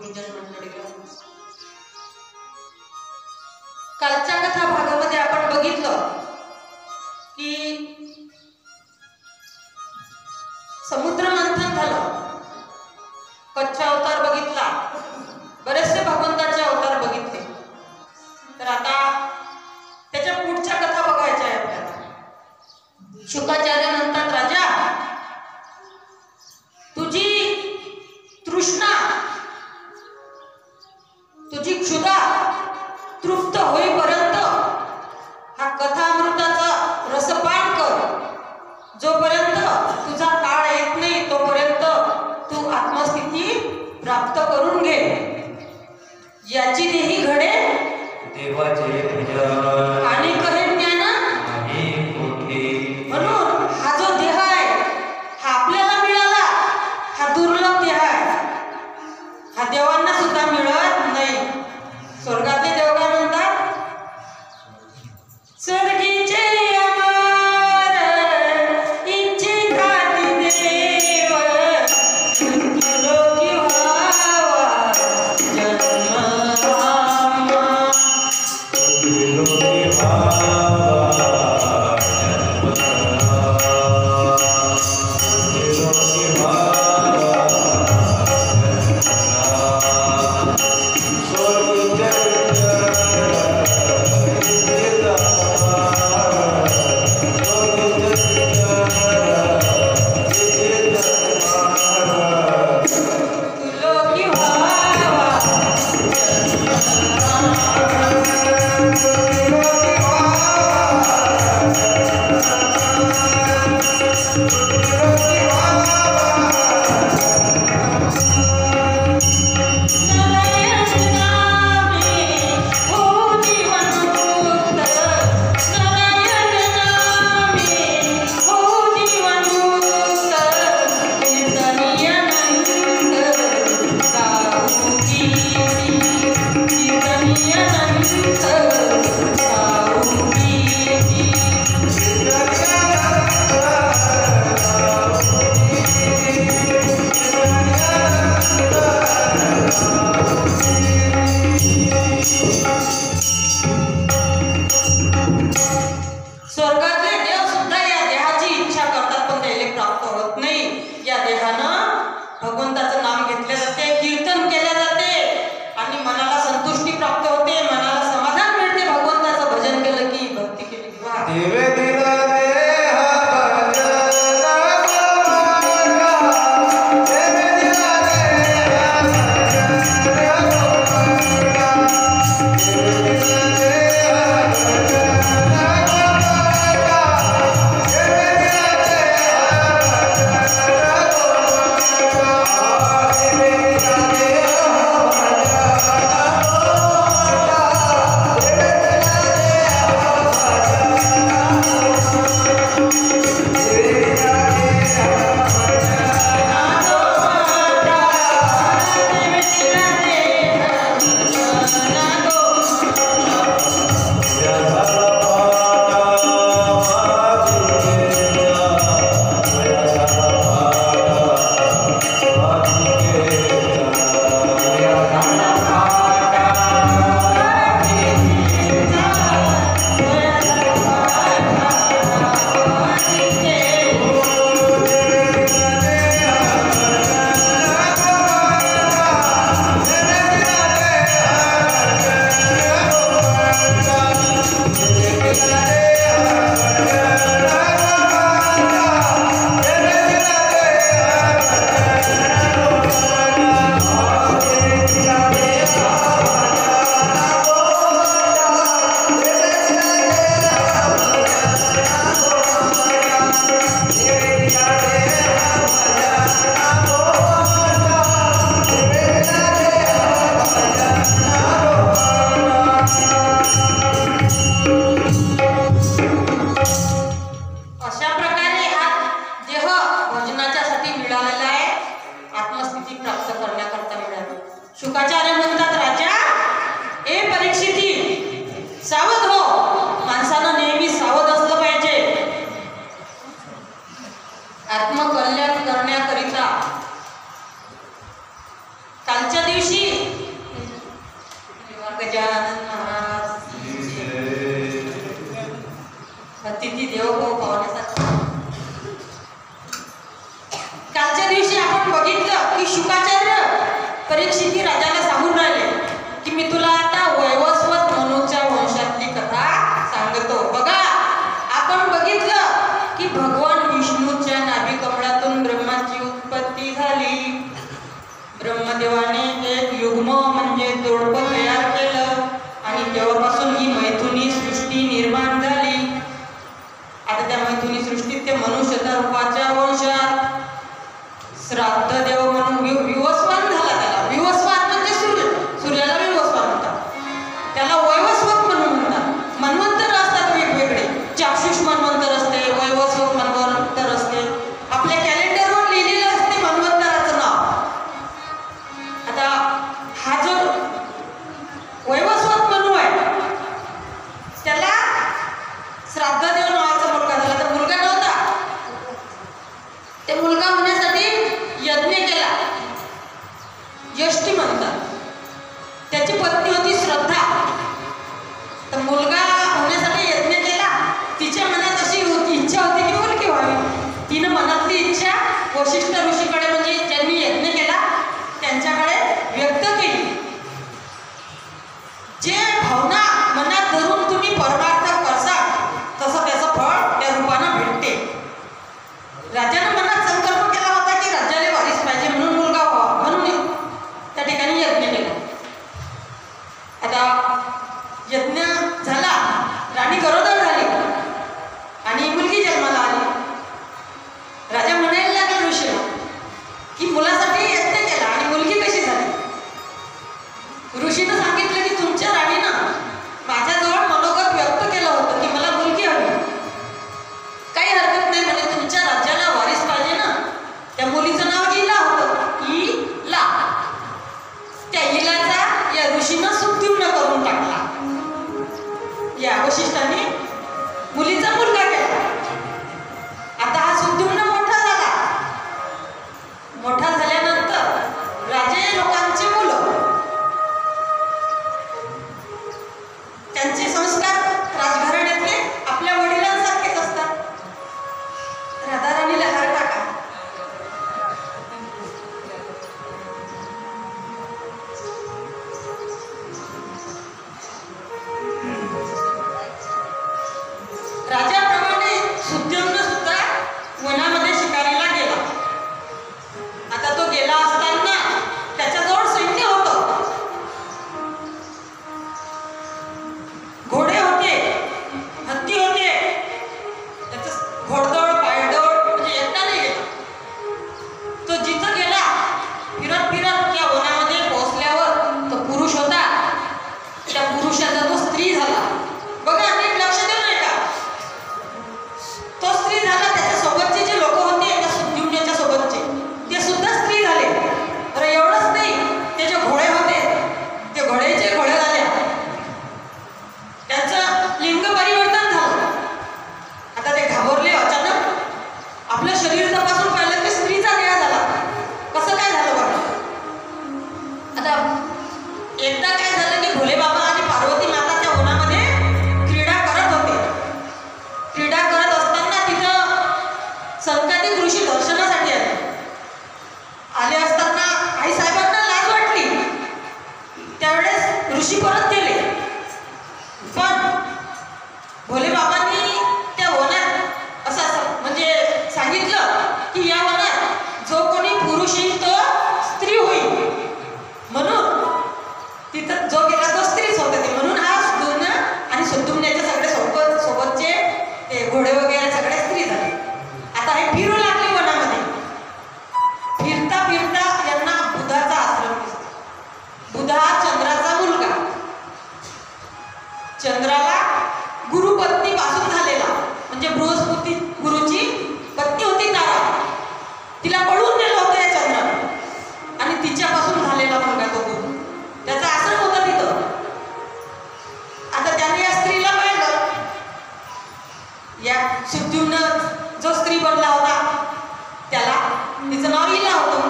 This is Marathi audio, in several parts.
गुरुजन मंडळीला, कालच्या कथा भागामध्ये आपण बघितलं की समुद्र मंथन झालं, कच्छ अवतार बघितला, बरेचसे भगवंताचे अवतार बघितले. तर आता त्याच्या पुढच्या कथा बघायच्या आहे आपल्याला. शुकाचार्य म्हणतात, राजा तुझी तृष्णा, तुझी क्षुधा तृप्त होईपर्यंत हा कथामृताचा रसपान कर. जोपर्यंत तुझा काळ येत नाही तोपर्यंत तू आत्मस्थिती प्राप्त करून घे. याची देही घडे देवाचे भजन आणि कहे ज्ञान. म्हणून हा जो देह आहे हा आपल्याला मिळाला, हा दुर्लभ देह आहे, हा देवांना सुद्धा मिळत नाही. स्वर्गातले देव काय म्हणतात, स्वर्गीचे अमर इच्छिताती देव लोकी व्हावा जन्म धामा. स्वर्गातले देव सुद्धा या देहाची इच्छा करतात, पण त्याला प्राप्त होत नाही. या देहानं भगवंताचं नाम घेतले जाते, कीर्तन केले जाते आणि मनाला संतुष्टी प्राप्त होते, मनाला समाधान मिळते. भगवंताचं भजन केलं की, भक्ती केली की शुकाचार्य म्हणतात, राजा ए परीक्षिती सावध हो. माणसानं नेहमी सावध असलं पाहिजे. आत्मकल्याण करण्याकरिता कालच्या दिवशी गजानन महाराज अतिथी देवो पावण्यासाठी. कालच्या दिवशी आपण बघितलं की शुकाचार्य परीक्षिती राजाला सांगून राहिले की मी तुला आता वैवस्वत मनूच्या वंशातली कथा सांगतो. बघा, आपण बघितलं की भगवान विष्णूच्या नाभी कमळातून ब्रह्माची उत्पत्ती झाली. ब्रह्मदेवाने एक युग्म म्हणजे जोडपं तयार केलं आणि तेव्हापासून ही मैथुनी सृष्टी निर्माण झाली. आता त्या मैथुनी सृष्टीत ते मनुष्य रूपाच्या वंशात श्राद्ध देव म्हणून विवस्वान झाला. त्याला विवस्वान म्हणजे सूर्याला विवस्वान म्हणतात, त्याला वैवस्वत म्हणून म्हणतात. मन्वंतर असतात वेगवेगळे, चाक्षुष मन्वंतर असते, वैवस्वत मन्वंतर असते. आपल्या कॅलेंडरवर लिहिलेलं असते मन्वंतराचं नाव. आता हा जो वैवस्वत मनू आहे त्याला श्राद्धदेव नावाचा मुलगा झाला. तर मुलगा नव्हता, ते मुलगा होण्यासाठी यज्ञ केला, यष्टी म्हणतात. त्याची पत्नी होती श्रद्धा. तर मुलगा होण्यासाठी यज्ञ केला. तिच्या मनात अशी इच्छा होती की मुलगी व्हावी. तिनं मनातली इच्छा वशिष्ठ ऋषीकडे म्हणजे ज्यांनी यज्ञ केला त्यांच्याकडे व्यक्त केली. जे भावना मनात धरून तुम्ही परमार्थ करसाल तसं त्याचं फळ त्या रूपानं भेटते. राजानं मनात संकल्प केला होता की राज्याला वारीस पाहिजे म्हणून मुलगा व्हावा, म्हणून त्या ठिकाणी यज्ञ केला. आता यज्ञ झाला, राणी गरोदर झाली आणि मुलगी जन्माला आली. राजा म्हणायला लागला ऋषीला की मुलासाठी यज्ञ केला आणि मुलगी कशी झाली. ऋषीनं सांगितलं की तुमच्या राणीनं माझ्याजवळ मनोगत व्यक्त केलं होतं की मला मुलगी हवी. काही हरकत नाही म्हणजे तुमच्या राज्याला वारीस पाहिजे ना. त्या मुलीचं नाव इला होतं, इला. त्या इलाचा या ऋषीनं सुद्युम्न करून टाकला. या वशिष्ठाने मुलीचा मुलगा केला. आता हा सुद्युम्न मोठा झाला. मोठा झाल्यानंतर राजे लोकांची मुलं त्यांचे संस्कार राजघराण्यातले आपल्या वडिलांसारखेच असतात. राधाराणीला हार टाका. राजाप्रमाणे सुद्युम्न सुद्धा वनामध्ये शिकारीला गेला. आता तो गेला असताना त्याच्याजवळ सैन्य होतं. घोडे होते, हत्ती होते. त्याचं घोडदौड पायदौड म्हणजे एकटा नाही गेला. तो जिथं गेला फिरत फिरत त्या वनामध्ये पोहोचल्यावर तो पुरुष होता. त्या पुरुषाचा तो स्त्री झाला. बघा, नीट लक्ष देऊ नये का. तो स्त्री झाला. त्याच्या सोबतचे जे लोक होते त्या सुद्युम्नाच्या सोबतचे ते सुद्धा स्त्री झाले. तर एवढंच नाही, ते जे घोडे होते ते घोड्याचे घोडे झाले. त्यांचं लिंग परिवर्तन झालं. आता ते घाबरले. अचानक आपलं शरीर तपासून पाहिलं की स्त्रीचा देह झाला. कसं काय झालं बघा. आता एकदा काय झालं की भोले बाबा आणि पार्वती माता त्या वनामध्ये क्रीडा करत होते. क्रीडा करत असताना तिथं संकादिक ऋषी दर्शनासाठी आले असताना आई साहेबांना लाज वाटली. त्यावेळेस ऋषी परत गेले. पण भोले बाबांनी त्या वनात असं म्हणजे सांगितलं की या वनात जो कोणी पुरुष येईल तो स्त्री होईल. म्हणून तिथं जो गेला तो स्त्रीच होते. ते म्हणून हा सुद्युम्न आणि सुद्युम्नाचे सगळे सोबतचे ते घोडे वगैरे सगळे स्त्री झाले. आता हे फिरू लागले वनामध्ये. फिरता फिरता यांना बुधाचा आश्रम दिसला. बुधा चंद्राचा मुलगा. चंद्राला गुरुपत्नी पासून झालेला म्हणजे बृहस्पती गुरुची पत्नी होती तारा. तिला पळून नेलं होतं या चंद्राने आणि तिच्यापासून झालेला मुलगा तो गुरु. त्याचा आश्रम होता तिथं. आता त्याने या स्त्रीला पाहिलं. या सुद्युम्न जो स्त्री बनला होता त्याला तिचं नाव इला होतं.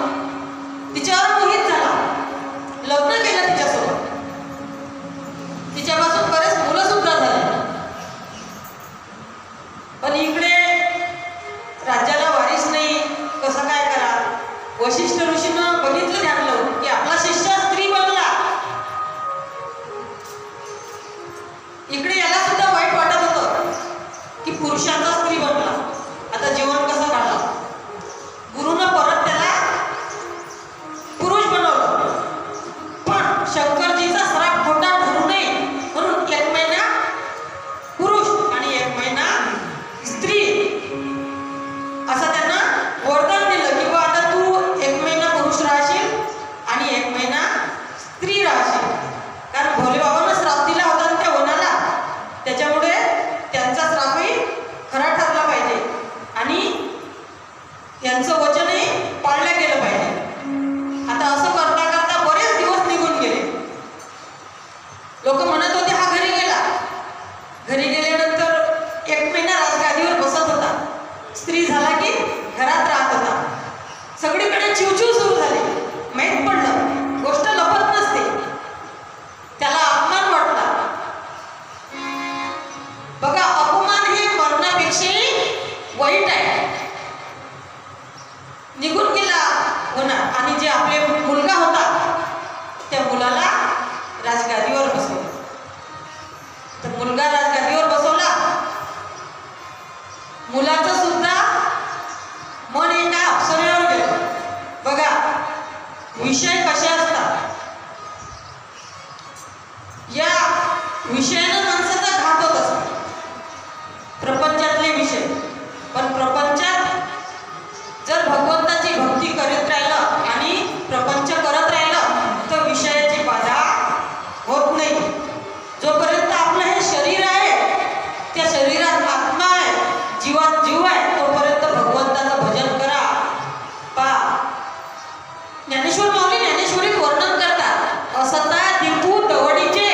तिच्यावर मोहित झाला. लग्न केलं तिच्यासोबत. तिच्यापासून बरेच मुलं सुद्धा झाले. पण इकडे राज्याला वारीस नाही, कसं काय करा. वशिष्ठ ऋषीनं बघितलं ध्यान लावून की आपला शिष्य स्त्री बनला. इकडे याला सुद्धा वाईट वाटत होतं की पुरुषाचा स्त्री बनला, आता जीवन कसं काढलं. गुरुनं परत त्याला पुरुष बनवलं. पण शंकरजीचा श्राप खोटा ठरू नये म्हणून 1 महिना पुरुष आणि 1 महिना स्त्री असं त्यांना वरदान दिलं की बा आता तू 1 महिना पुरुष राहशील आणि 1 महिना स्त्री राहशील. कारण भोले बाबांना श्राप दिला होता त्या वनाला, त्याच्यामुळे त्यांचा श्रापही खरा ठरला पाहिजे आणि त्यांचं वचनही पाळलं गेलं पाहिजे. आता असं करता करता बरेच दिवस निघून गेले. लोक म्हणत होते हा घरी गेला. घरी गेल्यानंतर 1 महिना राजगादीवर बसत होता. स्त्री झाला की घरात राहत होता. सगळीकडे चिवचिव सुरू झाली. माहीत पडलं गोष्ट लपत नसते. त्याला अपमान वाटला. बघा, अपमान हे मरणापेक्षाही वाईट आहे. निघून गेला होना आणि जे आपले मुलगा होता त्या मुलाला राजगादीवर बसवलं. तर मुलगा राजगादीवर बसवला. मुलाचं सुद्धा मन एका अप्सरेवर गेलं. बघा, विषय कसे असतात. या विषयानं माणसाचा घात होत असतो. प्रपंचातले विषय. पण प्रपंचात जर भगवंताची भक्ती करीत राहिलं आणि प्रपंच करत राहिलं तर विषयाची बाधा होत नाही. जोपर्यंत आपलं हे शरीर आहे, त्या शरीरात आत्मा आहे, जीवात जीव आहे, तोपर्यंत भगवंताचं भजन करा. ज्ञानेश्वर माऊली ज्ञानेश्वरीत वर्णन करतात. असता दीपू दवडीचे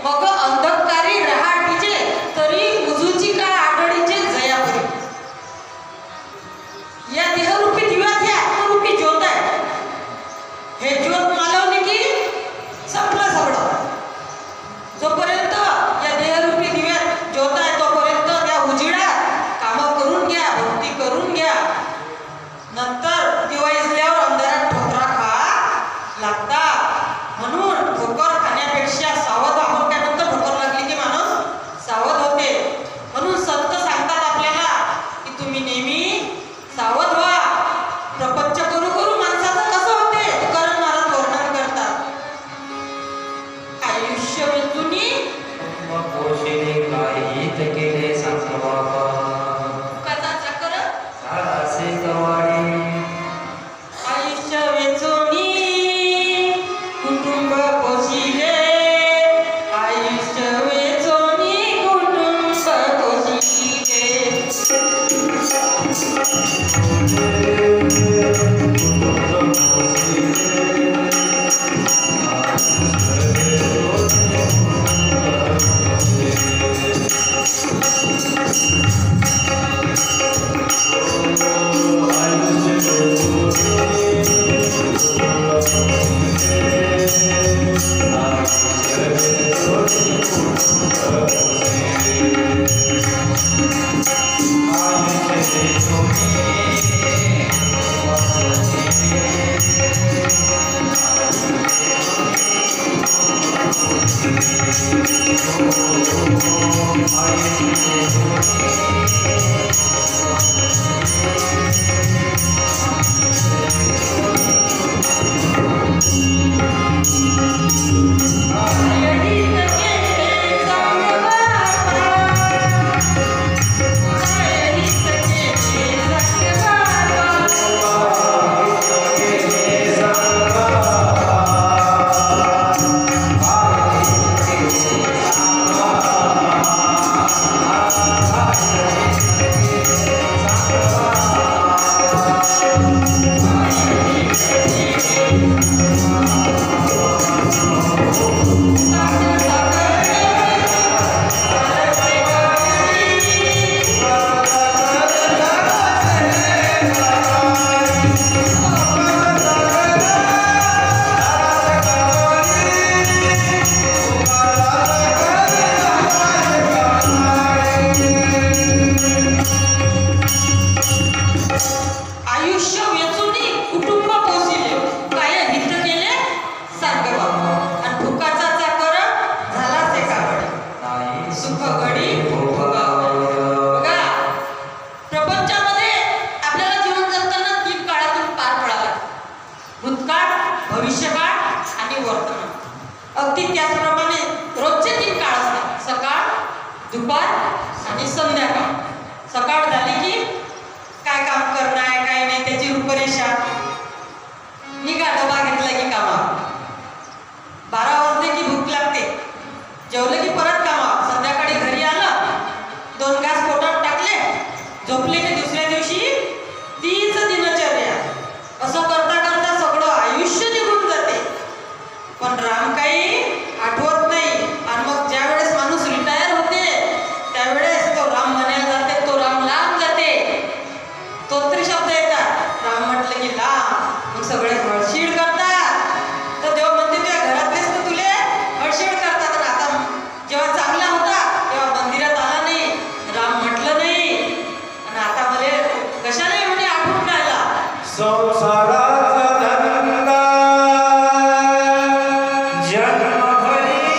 मग अंधकारी रहाटीचे तरी उजूची का आघाडीचे जयापरी. या देहरूपी दिव्यात हे आत्मरूपी ज्योत आहे. हे ज्योत मालवली की संपलं सगळं. जोपर्यंत या देहरूपी दिव्यात ज्योत आहे तोपर्यंत त्या उजिडात कामं करून घ्या, भक्ती करून घ्या. नंतर दिवा इजल्यावर अंधारात ठोकरा खा लागता. म्हणून ठोकर खाण्यापेक्षा सावध. आपण काय म्हणतो, ठोकर लागली की माणूस सावध होते. म्हणून संत सांगतात आपल्याला की तुम्ही नेहमी सावध व्हा. प्रपंच करू करू माणसाचं कसं होते तुकाराम महाराज वर्णन करतात. आयुष्य वेचुनी पोषणे काही केले सांग बाबा. कथा चक्र सारासे कवाडे. आयुष्य वेचुनी कुटुंब पोषिले. आयुष्य वेचुनी कुटुंब पोषिले. भक्ती त्याचप्रमाणे रोजचे 3 काळ असतात, सकाळ, दुपार आणि संध्याकाळ. सकाळ झाली की काय काम करणं आहे काय नाही त्याची रूपरेषा, निघा डबा घेतला की कामा. 12 वाजले की भूक लागते, जेवलं की परत कामा. संध्याकाळी घरी आलं, 2 घास पोटात टाकले, झोपले की दुसऱ्या दिवशी तीच दिनचर्या. असं करता करता सगळं आयुष्य निघून जाते, पण राम काही आठवत नाही. आणि मग ज्या वेळेस माणूस रिटायर होते त्यावेळेस तो राम म्हणायला जाते, तो राम लांब जाते. तोत्री शब्द येतात, राम म्हटलं की लांब, मग सगळे हळशीड करतात. तर देव म्हणते तुझ्या घरातलेच तर तुले हळशीड करतात. आणि आता जेव्हा चांगला होता तेव्हा मंदिरात आला नाही, राम म्हटलं नाही, आणि आता मला कशाला म्हणे आठवून राहिला. संसाराचा धंदा जन्मभरी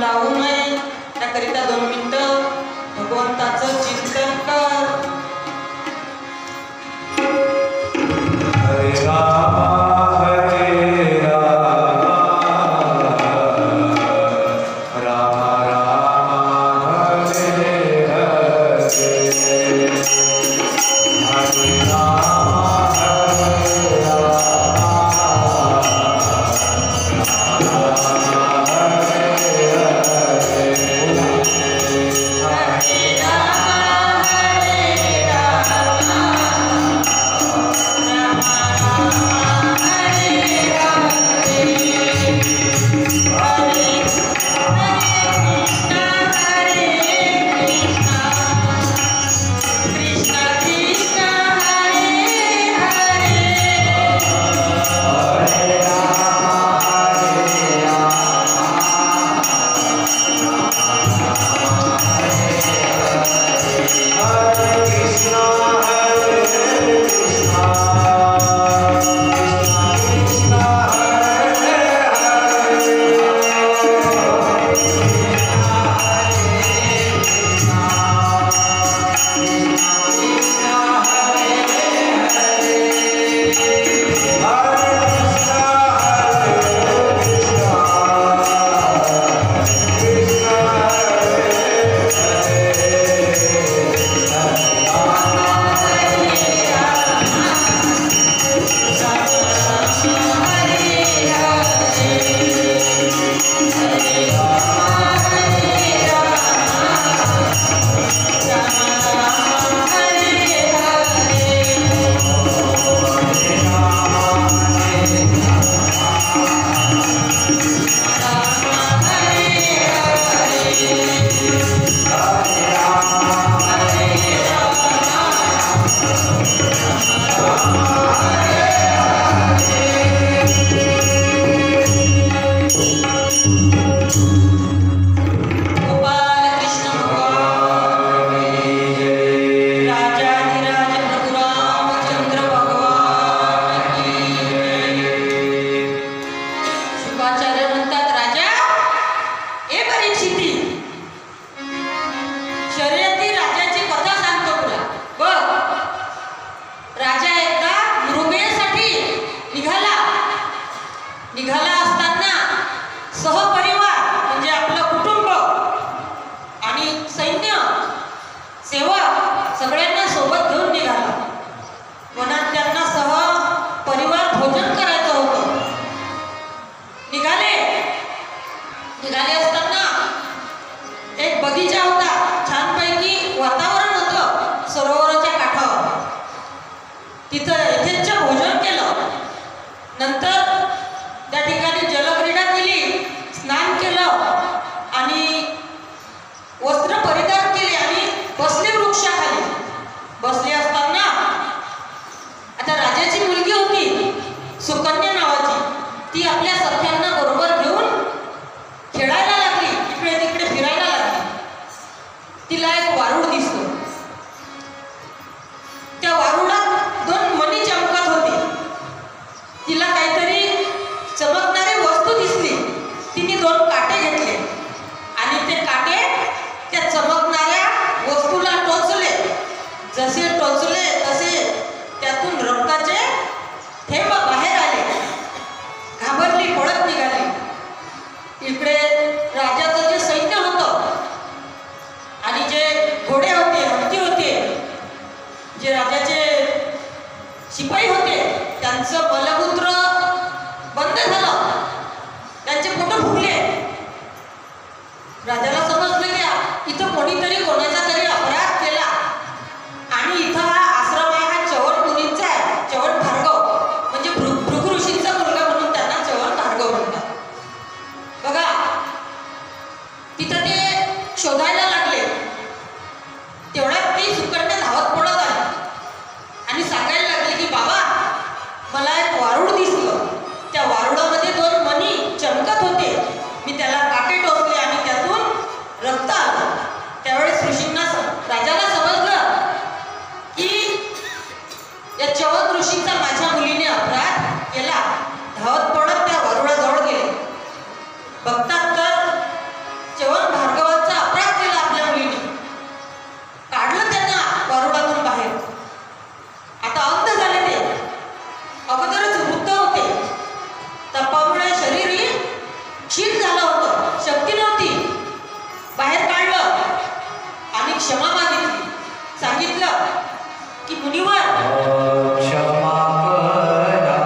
लावू नये त्याकरिता 2 मिनिटं भगवंताचं चिंतन कर. हरे राम हरे राम राम राम हरे हरे हरे राम हरे मुनिवर क्षमा करा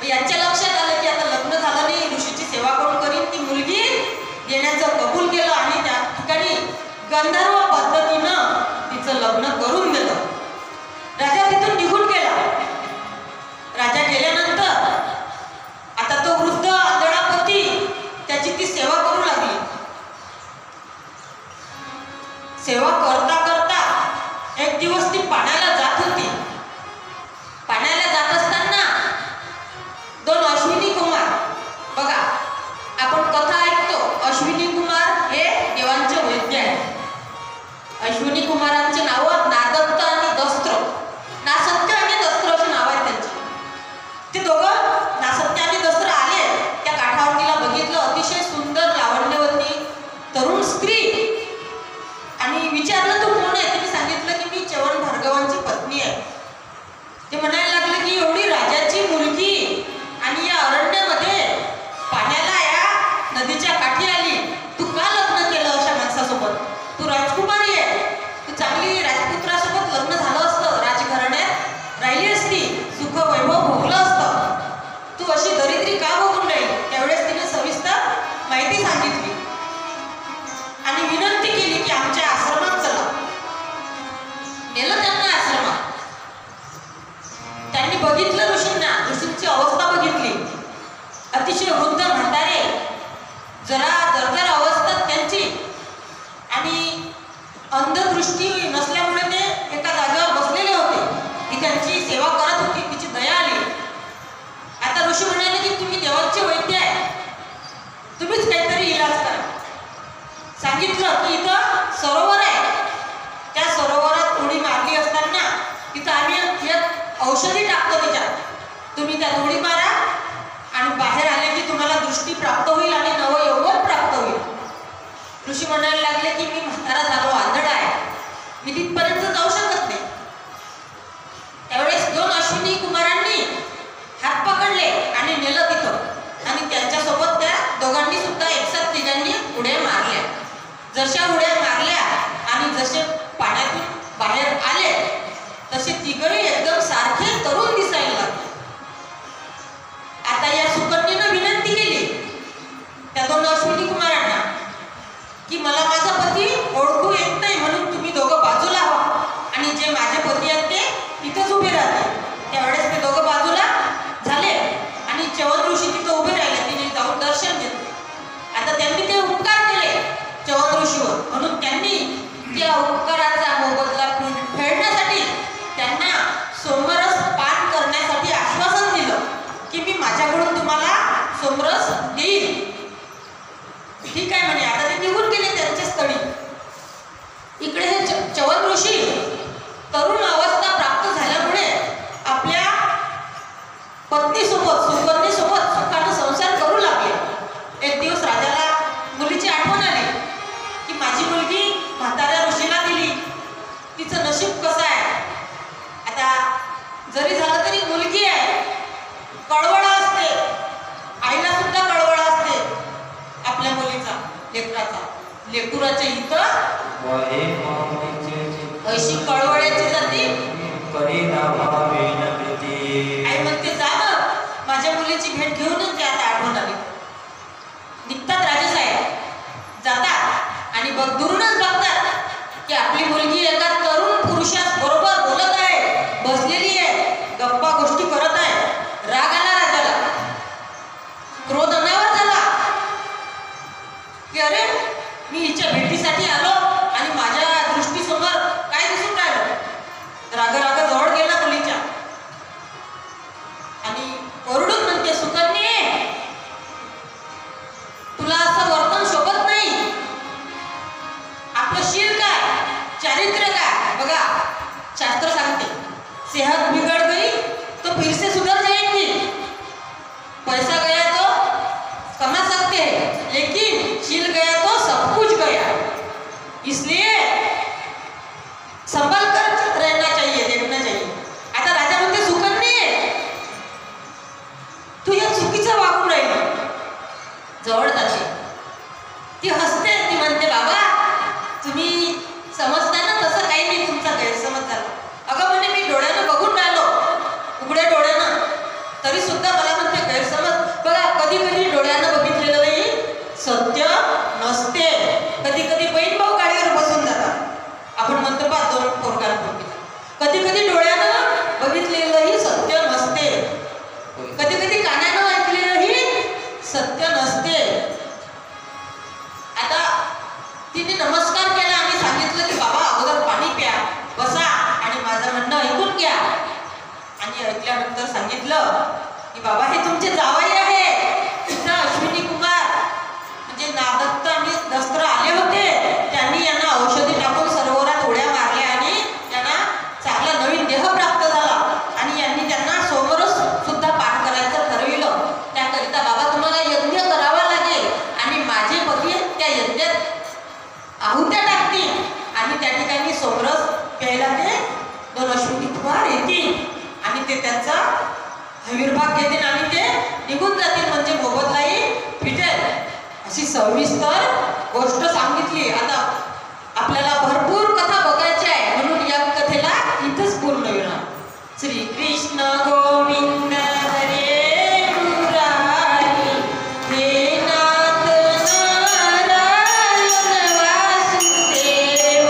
याची ते दोघं नासत्य आणि दसरा आले त्या काठावर. तिला बघितलं, अतिशय सुंदर लावण्यवती तरुण स्त्री. आणि विचारलं तू कोण आहे? तिने सांगितलं की मी च्यवन भार्गवांची पत्नी आहे. ते म्हणायला लागले की एवढी राजाची मुलगी आणि या अरण्यामध्ये पाण्याला या नदीच्या काठी आली, तू का लग्न केलं अशा माणसासोबत? तू राजकुमारी आहे, तू चांगली राजपुत्रासोबत लग्न झालं असतं, राजघराण्यात राहिली असती, सुख वैभव भोगलं असतं, तू अशी दरिद्री का भोगून राहील? त्यावेळेस तिने सविस्तर माहिती सांगितली आणि विनंती केली की आमच्या आश्रमात चला. नेलं त्यांना आश्रमात. त्यांनी बघितलं ऋषींना, ऋषींची अवस्था बघितली. अतिशय वृद्ध म्हातारे, जरा जर्जर अवस्था त्यांची आणि अंधदृष्टी नसल्यामुळे ते एका जागेवर बसलेले होते. ती त्यांची सेवा करत होती. तिची दया आली. आता ऋषी म्हणाले की तुम्ही देवाचे वैद्य आहे, तुम्हीच काहीतरी इलाज करा. सांगितलं की इथं सरोवर आहे, त्या सरोवरात उडी मारली असताना तिथं आम्ही एक औषधी टाकतो तिच्यात, तुम्ही त्यात उडी मारा आणि बाहेर आले की तुम्हाला दृष्टी प्राप्त होईल आणि नवयौवन प्राप्त होईल. ऋषी म्हणायला लागले की मी म्हातारा झालो, आंधळा आहे, मी तिथपर्यंत जाऊ शकत नाही. त्यावेळेस दोन अश्विनी कुमारांनी हात पकडले आणि नेलं तिथं आणि त्यांच्यासोबत त्या दोघांनी सुद्धा एकसाथ तिघांनी उड्या मारल्या. जशा उड्या मारल्या आणि जसे पाण्यातून बाहेर आले तसे तिघही एकदम सारखे तरुण दिसायला लागले. आता या सुकन्येनं विनंती केली त्या दोन अश्विनी कुमारांना की मला माझा पती ओळखू येत नाही, म्हणून तुम्ही दोघं बाजूला व्हा आणि जे माझे पती आहेत ते तिथंच उभे राहते. त्यावेळेस ते दोघं बाजूला झाले आणि च्यवन ऋषी तिथं उभे राहिले. तिने जाऊन दर्शन घेतले. आता त्यांनी ते उपकार केले च्यवन ऋषीवर, म्हणून त्यांनी त्या उपकाराचा मोबदला फेडण्यासाठी त्यांना सोमरस पान करण्यासाठी आश्वासन दिलं की मी माझ्याकडून तुम्हाला सोमरस देईल. ठीक आहे म्हणे. आता ते निघून गेले त्यांच्या स्थळी. इकडे हे च्यवन ऋषी तरुण अवस्था प्राप्त झाल्यामुळे आपल्या पत्नीसोबत सुकन्येसोबत सुखाने संसार करू लागले. एक दिवस राजाला मुलीची आठवण आली की माझी मुलगी म्हाताऱ्या ऋषीला दिली, तिचं नशीब कसं आहे. आता जरी झालं तरी मुलगी आहे, कळवळा असते, आईला सुद्धा कळवळा असते आपल्या मुलीचा, लेकराचा. लेकुराच्या इथं अशी कळवळ्याची जाती आई म्हणते जा ना माझ्या मुलीची भेट घेऊनच त्या आता आठवण आली. निघतात राजेसाहेब, जातात आणि दुरूनच बघतात की आपली मुलगी एका तरुण पुरुषास बरोबर बोलत आहे, बसलेली आहे, गप्पा गोष्टी करत आहे. राग आला राजाला, क्रोध अनावर झाला की अरे मी हिच्या भेटीसाठी आलो आणि माझ्या दृष्टीसमोर काय दिसून राहिलं. राग राग जवळ गेला मुलीच्या आणि ओरडून म्हणते सुकन्ये, तुला असं वर्तन शोभत नाही. आपलं शील काय, चारित्र्य काय. बघा शास्त्र सांगते सेहत बिगड़ गई तो फिर से सुधर जाएगी. पैसा गया तो कमा सकते हैं लेकिन शील गया तो सब कुछ गया. इसलिए संभल कर रहना चाहिए, देखना चाहिए. आता राजा म्हणते सुकन्ये तू या चुकीचं वागून राहिली. जवळ जाते, ती हसते, ती म्हणते बाबा तुम्ही समजता ना, तसं काही नाही, तुमचा गैरसमज झाला. अगं म्हणे मी डोळ्यानं बघून राहिलो, उघड्या डोळ्यानं, तरी सुद्धा मला म्हणते गैरसमज. बघा कधी कधी डोळ्यानं बघितलेलं नाही सत्य नसते. कधी कधी बहीण भाऊ गाडीवर बसून जातात, आपण म्हणतो बा दोन पोरगांपैकी. कधी कधी डोळ्यानं बघितलेलंही सत्य नसते, कधी कधी कानानं ऐकलेलंही सत्य नसते. आता तिने नमस्कार केला आणि सांगितलं की बाबा अगोदर पाणी प्या, बसा आणि माझं म्हणणं ऐकून घ्या. आणि ऐकल्यानंतर सांगितलं की बाबा हे तुमचे जावई आहे. तिथं अश्विनी कुमार म्हणजे नादत्त आणि दस्त्र आले होते, त्यांनी यांना औषधी टाकून सरोवरात उड्या मारल्या आणि त्यांना चांगला नवीन देह प्राप्त झाला आणि यांनी त्यांना सोमरस सुद्धा पान आणि ते निघून जातील, म्हणजे मोबदलाही फिटेल, अशी सविस्तर गोष्ट सांगितली. आता आपल्याला भरपूर कथा बघायची आहे, म्हणून या कथेला इथंच पूर्ण विराम. श्री कृष्ण गोविंद हरे मुरारी, हे नाथ नारायण वासुदेव.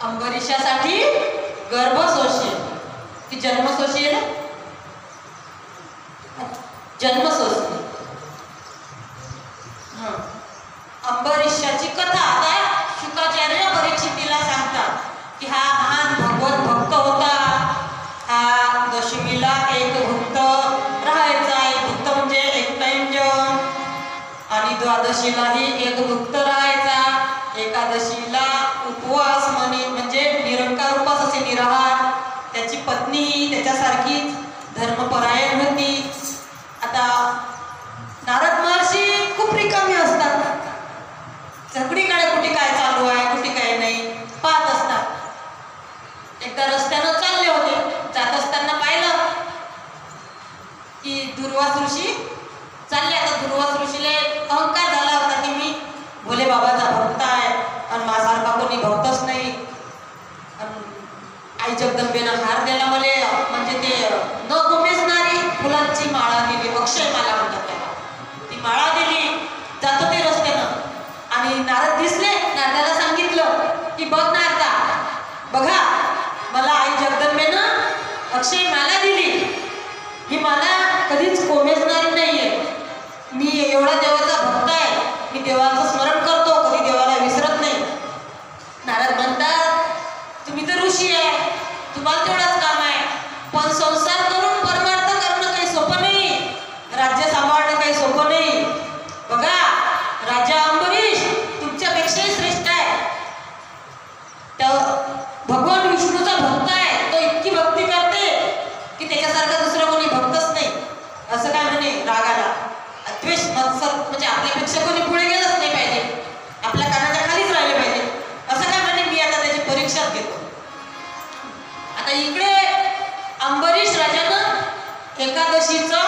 अंबरीषासाठी गर्भसोशी की जन्मसोशी आहे ना, जन्मसोशी. अंबरीषाची कथा आता शुकाचार्य परीक्षितीला सांगतात की हा महान भगवत भक्त होता. हा दशमीला एक भक्त राहायचा. एक भक्त म्हणजे एक टाइम जेवण, आणि द्वादशीलाही एक भक्त राहायचा. एकादशीला उपवास म्हणजे निरंकार उपवास असे निराहार. त्याची पत्नी त्याच्यासारखीच धर्मपरायण होती. आता नारद महर्षी खूप रिकामी असतात, सगळीकडे कुठे काय चालू आहे कुठे काय नाही पाहत असतात. एकदा रस्त्यानं चालले होते, जात असताना पाहिलं की दुर्वास ऋषी चालले. आता दुर्वास ऋषीला अहंकार झाला होता की मी भोले बाबाचा भक्त आहे आणि माझ्यासारखा कोणी भक्तच नाही. आई जगदंबेनं हार दिला मले, म्हणजे ते न गुमेजणारी फुलांची माळा दिली, अक्षय माला म्हणतात त्याला. ती माळा दिली, जात होते रस्त्यानं आणि नारद दिसले. नारदाला सांगितलं की बघ नारदा, बघा मला आई जगदंबेनं अक्षय माला दिली, ही माला कधीच कोमेजणारी नाहीये. मी एवढा देवाचा भक्त आहे, मी देवाचं स्मरण करतो, कधी देवाला विसरत नाही. नारद म्हणतात तुम्ही तर ऋषी आहे, तुम्हाला तेवढंच काम आहे, पण संसार करून परमार्थ करणं काही सोपं नाही, राज्य सांभाळणं काही सोपं नाही. बघा राजा अंबरीष तुमच्यापेक्षाही श्रेष्ठ आहे. त्या भगवान विष्णूचा भक्त आहे, तो इतकी भक्ती करते की त्याच्यासारखा दुसरा कोणी भक्तच नाही. असं काय म्हणे रागाला द्वेष मत्सर, म्हणजे आपल्यापेक्षा कोणी पुढे गेलंच नाही पाहिजे, आपल्या कानाच्या खालीच राहिले पाहिजे. असं काय म्हणे मी आता त्याची परीक्षा घेतो. आता इकडे अंबरीष राजानं एकादशीचं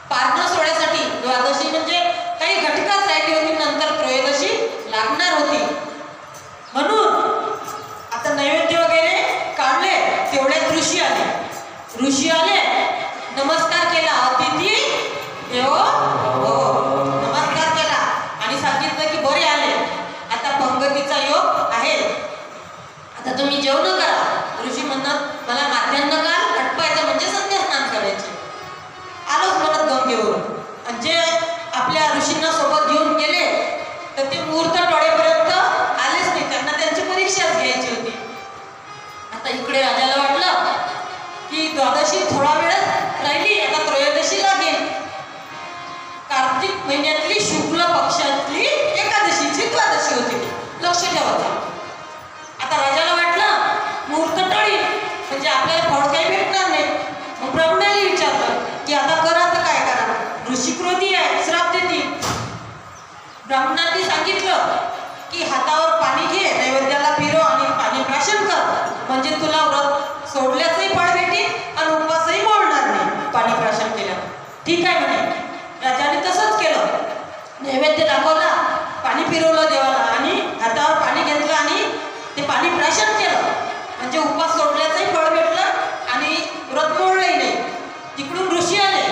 पारणं सोहळ्यासाठी, द्वादशी म्हणजे काही घटकाच राहिली होती, नंतर त्रयोदशी लागणार होती, म्हणून आता नैवेद्य वगैरे काढले. तेवढ्यात ऋषी आले. ऋषी आले, नमस्कार केला, अतिथी देवो भव, नमस्कार केला आणि सांगितलं की बरे आले, आता पंगतीचा योग आहे. आता तसं मी जेवण करा. ऋषी म्हणत मला माध्यान्ह काल आटपायचं म्हणजे संध्या स्नान करायचे. आलोच म्हणत गंगेवरून. आणि जे आपल्या ऋषींना सोबत घेऊन गेले तर ते मुहूर्त टोळेपर्यंत आलेच नाही. त्यांना त्यांची परीक्षाच घ्यायची होती. आता इकडे राजाला वाटलं की द्वादशी थोडा वेळ राहिली, आता त्रयोदशी लागेल. कार्तिक महिन्यातली शुक्ल पक्षातली एकादशीची द्वादशी होती. लक्ष ठेवायचं. आता राजाला वाटलं मुहूर्त टळी म्हणजे आपल्याला फळ काही भेटणार नाही. मग ब्राह्मणाला विचारलं की आता करा तर काय करा. ऋषी क्रोधी आहे, श्राप देतील. ब्राह्मणांनी सांगितलं की हातावर पाणी घे, नैवेद्याला फिरव आणि पाणी प्राशन कर, म्हणजे तुला व्रत सोडल्याचंही फळ भेटेल आणि उपवासही मोडणार नाही पाणी प्राशन केलं. ठीक आहे म्हणे. राजाने तसंच केलं. नैवेद्य दाखवला, पाणी फिरवलं देवाला आणि हातावर पाणी घेतलं आणि ते पाणी प्राशन केलं, म्हणजे उपवास सोडल्याचंही फळ भेटलं आणि व्रत मोडलंही नाही. तिकडून ऋषी आले.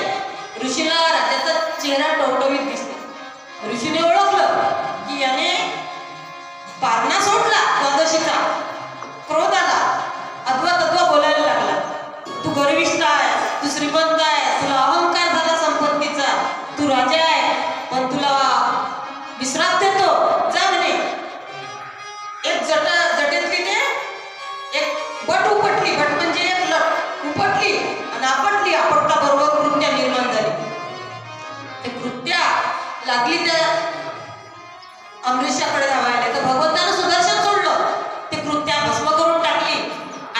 ऋषीला राजाचा चेहरा टवटवीत दिसला. ऋषीने ओळखलं की याने पारणा सोडला द्वादशीचा. क्रोध आला, अद्वा बोलायला लागला. तू गर्विष्ठ आहे, तू श्रीमंत आहे, तुला अहंकार झाला संपत्तीचा, तू राजा आहे, पण तुला विश्राप देतो, जा म्हणे. एक जटेतली ते एक बट उपटली. बट म्हणजे एक लट उपटली आणि आपटता बरोबर कृत्या निर्माण झाली. ते कृत्या लागली त्या अमरीशाकडे धावायला. तर भगवंतानं सुदर्शन सोडलं. ते कृत्या भस्म करून टाकली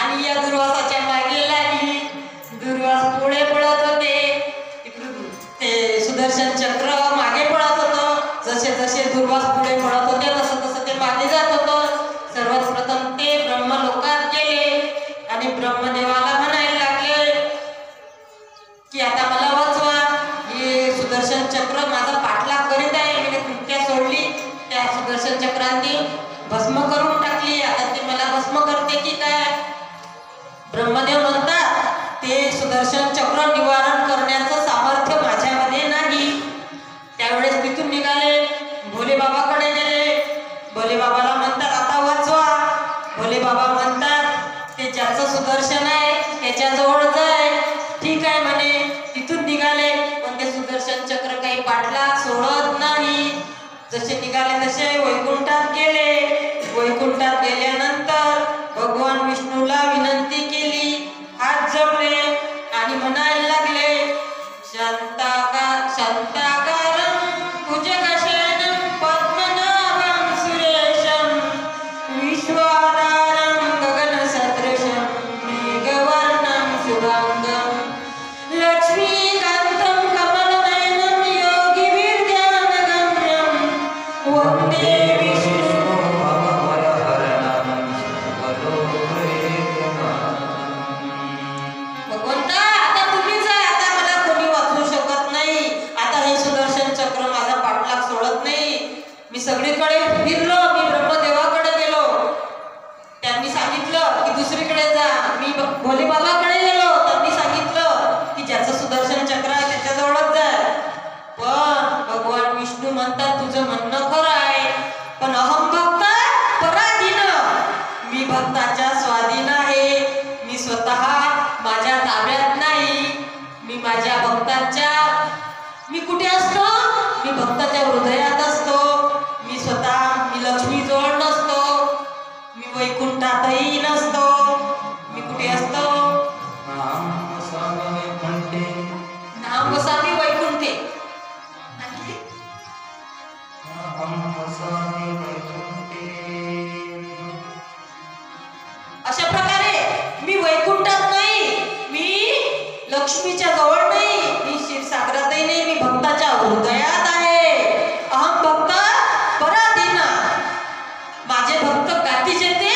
आणि या दुर्वासाच्या मागे लागली. दुर्वास पुढे पळत होते, ते सुदर्शन चक्र मागे पळत होतं. जसे जसे दुर्वास पुढे पळत होते तसं तसं ते मागे जात होतं. सर्वात प्रथम ते ब्रह्मलोकात गेले आणि ब्रह्मदेवाला म्हणायला लागले की आता मला वाचवा. हे सुदर्शन चक्र माझा पाठलाग करीत आहे. मी कृत्या सोडली, त्या सुदर्शन चक्रांनी भस्म करून टाकली. आता ते मला भस्म करते की काय. ब्रह्मदेव म्हणतात ते सुदर्शन चक्र निवारण करण्याचं सामर्थ्य माझ्यामध्ये नाही. त्यावेळेस तिथून निघाले, भोले बाबाकडे गेले. भोले बाबाला म्हणतात आता वाचवा. भोले बाबा म्हणतात ते ज्याचं सुदर्शन आहे त्याच्याजवळ जाय. ठीक आहे म्हणे. तिथून निघाले, पण ते सुदर्शन चक्र काही पाठलाग सोडत नाही. जसे निघाले तसे वैकुंठात गेले. वैकुंठात गेल्यानंतर भगवान विष्णूला विनंती केली, हात जोडले आणि म्हणायला लागले शांताकारं भुजगशयनं पद्मनाभं सुरेशं विश्वाधारं गगनसदृशं मेघवर्णं शुभांगं लक्ष्मीकान्तं कमलनयनं योगिभिर्ध्यानगम्यं वन्दे भगवंता आता तुम्ही जा. आता मला कोणी वाचवू शकत नाही. आता हे सुदर्शन चक्र माझा पाठलाग सोडत नाही. मी सगळीकडे फिरलो, मी ब्रह्मदेवाकडे गेलो, त्यांनी सांगितलं की दुसरीकडे जा. मी भोले बाबाकडे गेलो, त्यांनी सांगितलं की ज्याचं सुदर्शन चक्र आहे त्याच्याजवळच जा. पण भगवान विष्णू म्हणतात तुझं म्हणणं खरं आहे, पण अहम भक्त पराधीन. मी भक्ताच्या स्वाधीन आहे. मी स्वतः माझ्या ताब्यात नाही. मी माझ्या भक्ताच्या, मी कुठे असतो? मी भक्ताच्या हृदयात असतो. मी लक्ष्मीजवळ नसतो. मी वैकुंठातही नसतो. मी कुठे असतो? नाम वसावी वैकुंठे. अशा प्रकारे मी वैकुंठात नाही, मी लक्ष्मीच्या जवळ नाही, मी क्षीरसागरातही नाही, मी भक्ताच्या हृदयात आहे. अहम भक्त पराधीन. माझे भक्त गाती जेते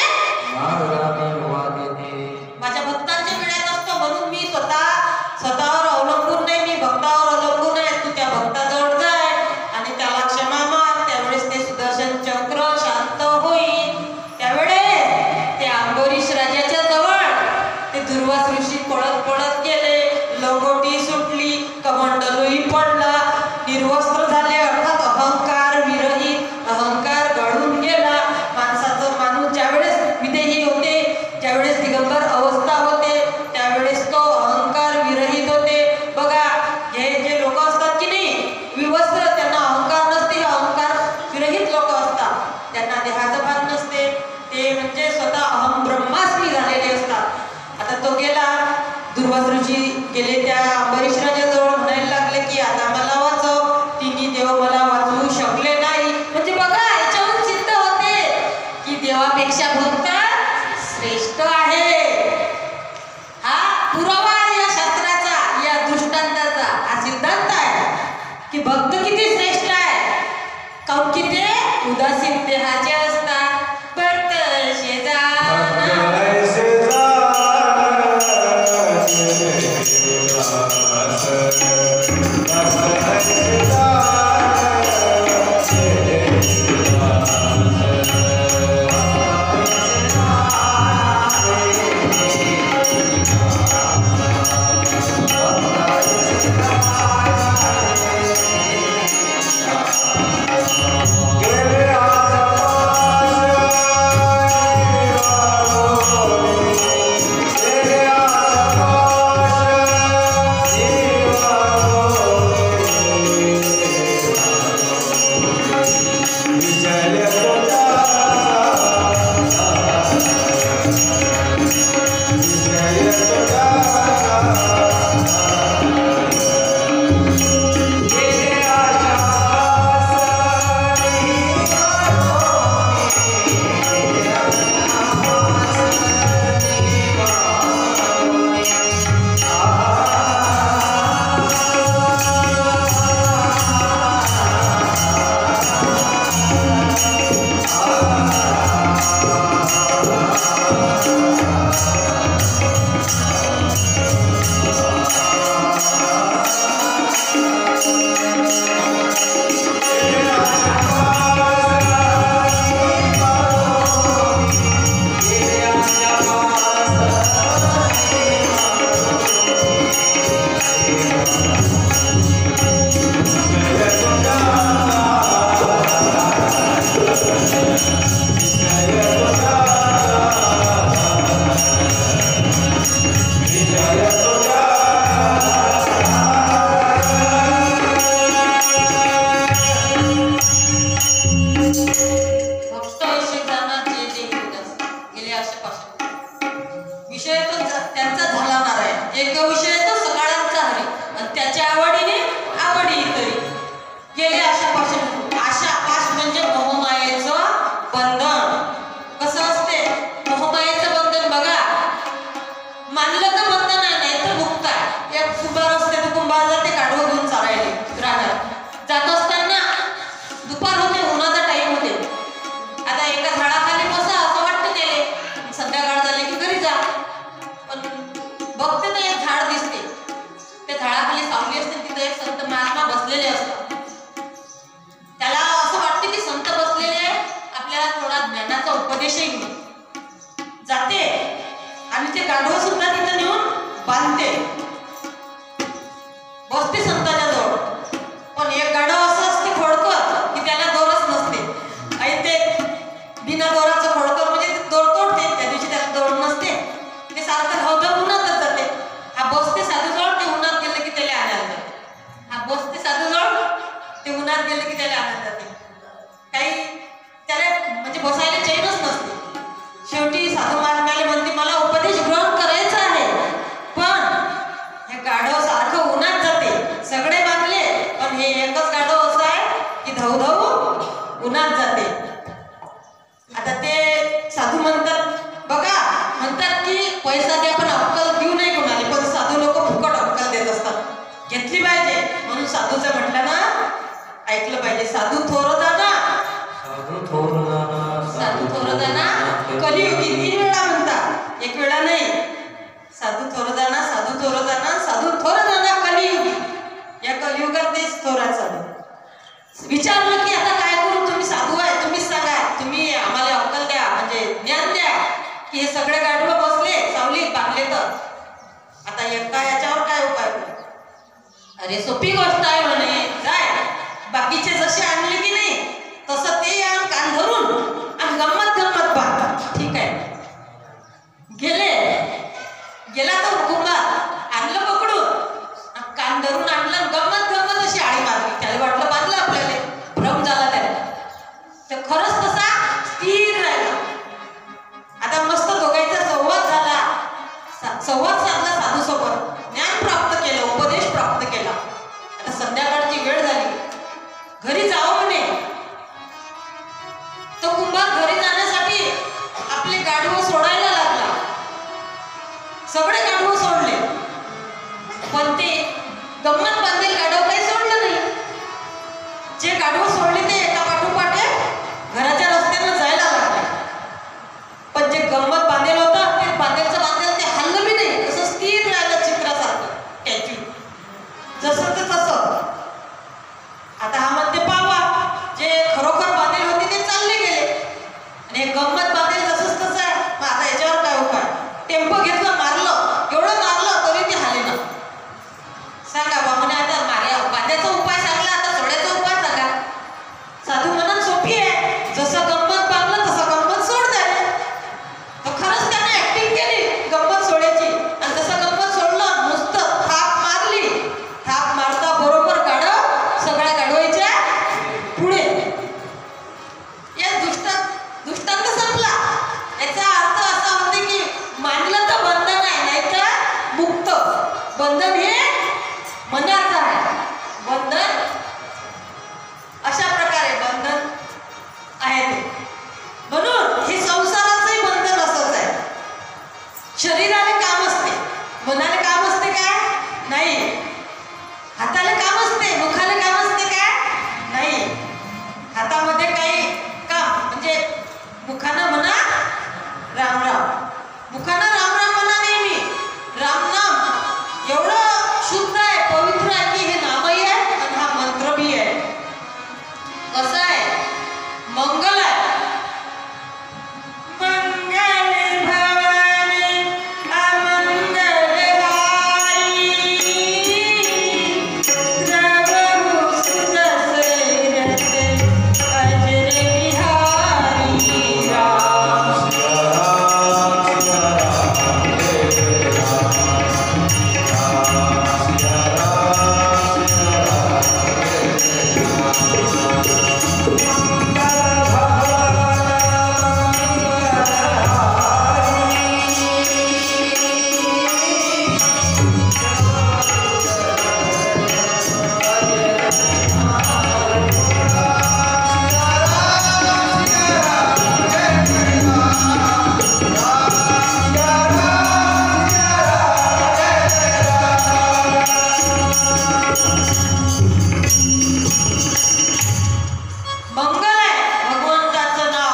माझ्या भक्तांच्या वेळेत असतो. म्हणून मी स्वतःवर अवलंबून नाही, मी भक्तावर अवलंबून आहे. तू त्या भक्ताजवळ जाय आणि त्याला क्षमा माग. त्यावेळेस ते सुदर्शन चक्र शांत होईल. त्यावेळेस ते अंबरीश राजाच्या जवळ ते दुर्वास ऋषी पळत पळत गेले. लंगोटी सुटली, कमंडलूही पडला, निर्वस्त्र गुरुजी गेले त्या अंबरीश राजाजवळ म्हणायला लागले की आता मला वाचव. तिन्ही देव मला वाचवू शकले नाही. म्हणजे बघा याच्यावरून सिद्ध होते की देवापेक्षा भक्त श्रेष्ठ आहे. हा पुरावा आहे या शास्त्राचा, या दृष्टांताचा, हा सिद्धांत आहे की भक्त किती श्रेष्ठ आहे. काऊन की ते उदासीन देहाचे असतात. भक्त जाते आणि ते गाढव सुद्धा तिथं नेऊन बांधते, बसते संतांच्या जवळ. पण एक गाढव असं असते खोडकर की त्याला दोरच नसते. आणि ते बिना दोराचं खोडकर म्हणजे ते दोर तोडते. त्या दिवशी त्याला दोर नसते, ते सारखं धावधाव उन्हातच जाते. हा बसते साधूजवळ, ते उन्हात गेले की त्याला आणायला जाते. हा बसते साधूजवळ, ते उन्हात गेले की त्याला आणायला जाते. काही त्याला म्हणजे बसायला चैनच नसते. शेवटी साधू महात्म्याला म्हणते मला उपदेश ग्रहण करायचा आहे, पण हे गाढव सारखं उन्हात जाते. सगळे मागले पण हे एकच गाढव असं आहे की धावधाव उन्हात जाते. आता ते साधू म्हणतात बघा, म्हणतात की पैसा द्या पण अक्कल देऊ नाही कोणाला. पण साधू लोक फुकट अक्कल देत असतात, घेतली पाहिजे. म्हणून साधूचं म्हटलं ना, ऐकलं पाहिजे. साधू थोर जाना, साधू थोर जाना कलियुगी 3 वेळा म्हणतात, 1 वेळा नाही. साधू थोर जाना, साधू थोर जाना, साधू थोर जाना कलियुगी. या कलियुगात तेच थोरात साधू. विचारलं की आता काय करू, तुम्ही साधू आहे, तुम्हीच सांगा, तुम्ही आम्हाला अक्कल द्या, म्हणजे ज्ञान द्या की हे सगळे गाढव बसले सावलीत बांधले तर आता एका याच्यावर काय उपाय करू. अरे सोपी गोष्ट आहे म्हणे, जाय बाकीचे जसे आणले की नाही तसं ते आण कान धरून आणि गंमत गंमत बांधतात. ठीक आहे, गेला तर कुंभार आणलं पकडून, कान धरून आणलं, गंमत गंमत अशी आळी मारली. त्याला वाटलं बांधलं आपल्याला, भ्रम झाला त्याला. तर खरंच तसा स्थिर राहिला. आता मस्त दोघांचा संवाद झाला, संवाद साधला साधू सोबत. घरी जावं म्हणे. तो कुंभार घरी जाण्यासाठी आपले गाढवं सोडायला लागला. सगळे गाढवं सोडले, पण ते गंमत बांधेल गाढव काही सोडलं नाही. जे गाढवं सोडले ते एका पाठोपाठ घराच्या रस्त्यानं जायला लागले, पण जे गंमत बांधेल होतं ते बांधेल ते हल्लं बी नाही, असं स्थिर राहिलं चित्रासारखं स्टॅच्यू, जसं ते तसं. आता हा म्हणते पावा, जे खरोखर बांधेल होते ते चालले गेले आणि हे गंमत बांधेल जसंच तसं आहे. मग आता याच्यावर काय उपाय? टेम्पो घेतलं, मारलं, एवढं मारलं तरी ते हाले ना. सांगा बा म्हणे, आता मार्या बांध्याचा उपाय सांगला, आता सोड्याचा उपाय सांगा. साधू म्हणून सोपी आहे, जसं गंमत बांधलं तसं गंमत सोड झाली. तर खरंच त्याने ऍक्टिंग केली गंमत सोडायची आणि तसं गंमत सोडलं. नुसतं थाप मारली, थाप मारता बरोबर गाढव सगळ्या गाढवायच्या पुढे. या दुष्टांत संपला. याचा अर्थ असा होते की मानलं तर बंधन आहे, नाही तर मुक्त. बंधन हे मनाचं आहे, बंधन अशा प्रकारे बंधन आहे ते. म्हणून हे संसाराचंही बंधन असंच आहे. शरीराला काम असते, मनाला काम असते काय? नाही. हाताला काम असते, मुखाला काम असते काय? नाही. हातामध्ये काही काम म्हणजे मुखानं म्हणा राम राम, मुखानं राम राम म्हणा नेहमी. राम नाम एवढं शुद्ध आहे, पवित्र आहे की हे नामही आहे आणि हा मंत्र बी आहे. कसं आहे? मंगल आहे. मंगल भवानी अमंगल हारी, द्रवहु सुदशरथ अजर बिहारी. राम मंगल आहे भगवंताचं नाव.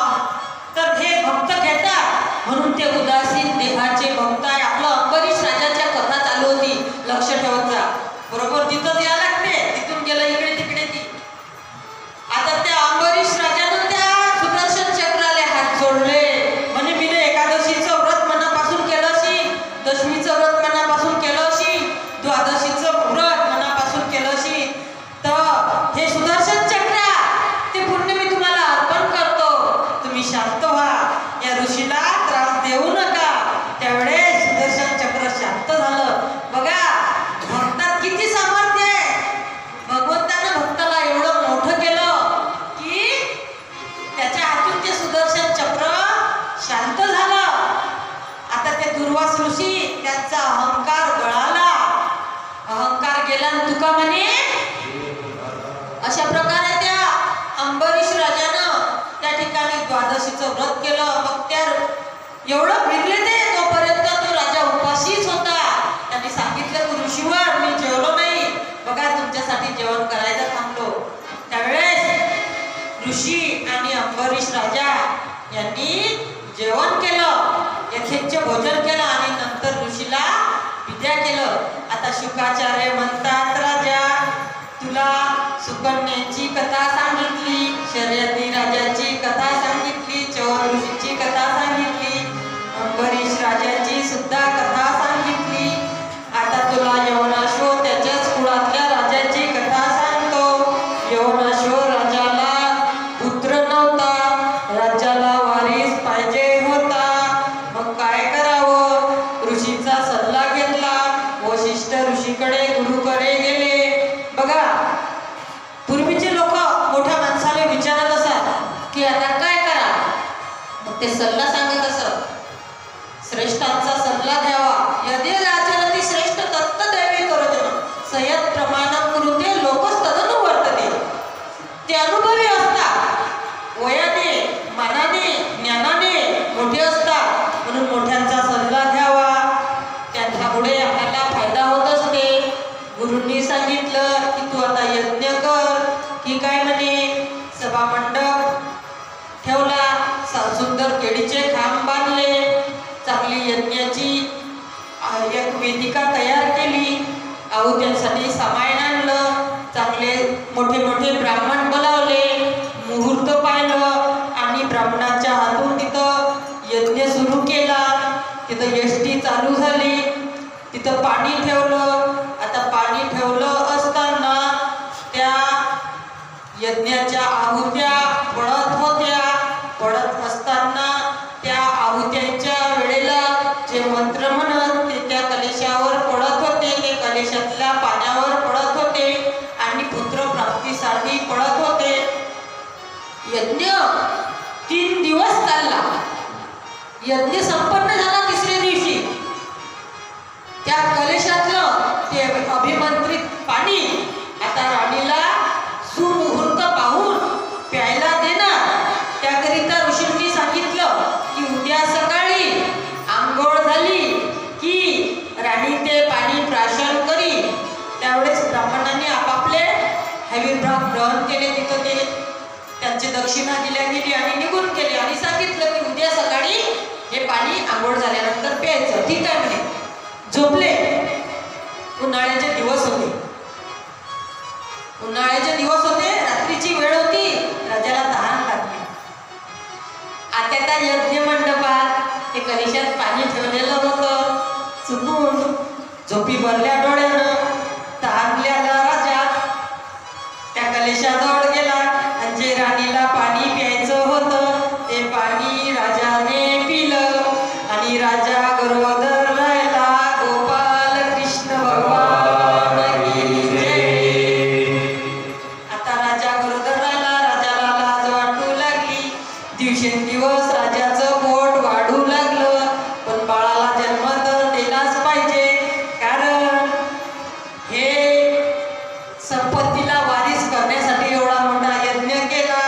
तर हे भक्त घेतात म्हणून ते उदासीन देहाचे भक्त आहे. आपलं अंबरीश राजाच्या कथा चालू होती, लक्ष ठेवत जा. बरोबर तिथंच या लागते, तिथून गेलं इकडे तिकडे ती. आता त्या अंबरीश राजानं त्या सुदर्शन चक्राले हात जोडले. म्हणे मी एकादशीचं व्रत मनापासून केलं अशी, दशमीचं व्रत मनापासून केलं अशी, द्वादशीचं व्रत मनापासून केलं अशी, तर हे सुदर्शन चक्र ते पुण्य मी तुम्हाला अर्पण करतो. तुम्ही शांत व्हा, या ऋषीला त्रास देऊ नका. त्यावेळेस सुदर्शन चक्र शांत झालं. बघा भक्तात किती सामर्थ्य आहे. भगवंतानं भक्ताला एवढं मोठं केलं की त्याच्या हातून ते सुदर्शन चक्र शांत झालं. आता ते दुर्वास ऋषी, त्यांचा अहंकार गळाला. अहंकार गेला तुका म्हणे. अशा प्रकारे त्या अंबरीश राजानं त्या ठिकाणी द्वादशीचं व्रत केलं. मग त्या एवढं फिरले ते, तोपर्यंत तो राजा उपाशीच होता. त्यांनी सांगितलं की ऋषीवर मी जेवलो नाही, बघा तुमच्यासाठी जेवण करायला थांबलो. त्यावेळेस ऋषी आणि अंबरीश राजा यांनी जेवण केलं, यथेच्छ भोजन केलं आणि नंतर ऋषीला विद्या केलं. आता शुकाचार्य म्हणतात, राजा तुला सुकन्याची कथा सांगितली, शर्यती राजाची कथा सांगितली, चौर ऋषीची कथा सांगितली, अंबरीश राजाची सुद्धा कथा सांगितली. आता तुला यवनाश्व त्याच्याच कुळातल्या राजाची कथा सांगतो. यवनाश्व राजाला पुत्र नव्हता, राज्याला वारीस पाहिजे होता. मग काय करावं? ऋषीचा सल्ला घेतला. वशिष्ठ ऋषीकडे गुरुकडे गेले. बघा पूर्वीचे लोक मोठ्या माणसाला विचारत असत की आता काय करा, मग ते सल्ला सांगत असत. श्रेष्ठांचा सल्ला घ्यावा. यदि आचरती श्रेष्ठ तत्त दैवे करोजन संयत प्रमाणम कुरुते लोकस्तदनु वर्तते. सांगितलं की तू आता यज्ञ कर की काय म्हणे. सभा मंडप ठेवला, सुंदर केळीचे खांब बांधले, चांगली यज्ञाची एक वेदिका तयार केली, आहुत्यांसाठी सामान आणलं, चांगले मोठे मोठे ब्राह्मण बोलावले, मुहूर्त पाहिलं आणि ब्राह्मणाच्या हातून तिथं यज्ञ सुरू केला. तिथं यष्टी चालू झाली, तिथं पाणी ठेवलं. आता पाणी ठेवलं असताना त्या यज्ञाच्या आहुत्या पडत होत्या. पडत असताना त्या आहुत्यांच्या वेळेला जे मंत्र म्हणत ते त्या कलशावर पडत होते, ते कलशातल्या पाण्यावर पडत होते आणि पुत्रप्राप्तीसाठी पडत होते. यज्ञ 3 दिवस चालला. यज्ञ संपन्न झाला तिसऱ्या दिवशी. त्या कलशातलं ते अभिमंत्रित पाणी आता राणीला सुमुहूर्त पाहून प्यायला देणार. त्याकरिता ऋषींनी सांगितलं की उद्या सकाळी आंघोळ झाली की राणी ते पाणी प्राशन करी. त्यावेळेस ब्राह्मणांनी आपापले हविर्भाग ग्रहण केले. तिथं ते त्यांची दक्षिणा दिल्या गेली आणि निघून गेले आणि सांगितलं की उद्या सकाळी हे पाणी आंघोळ झाल्यानंतर प्यायचं. ठीक आहे म्हणे. झोपले. उन्हाळ्याचे दिवस होते. उन्हाळ्याचे दिवस होते, रात्रीची वेळ होती. राजाला तहान लागली. आता त्या यज्ञ मंडपात ते कलशात पाणी ठेवलेलं होतं. चुकून झोपी भरल्या डोळ्यानं तहानलेला राजा त्या कलशाजवळ गेला आणि जे राणीला पाणी प्यायचं होतं ते पाणी राजाने पिलं आणि राजा गरोदर राहिला. गोपाल कृष्ण भगवान की जय. आता राजा गरोदर राहिला. राजाला लाज वाटू लागली. दिवसेंदिवस राजाचं पोट वाढू लागलं. पण बाळाला जन्म तर दिलाच पाहिजे, कारण हे संपत्तीला वारीस करण्यासाठी एवढा मोठा यज्ञ केला.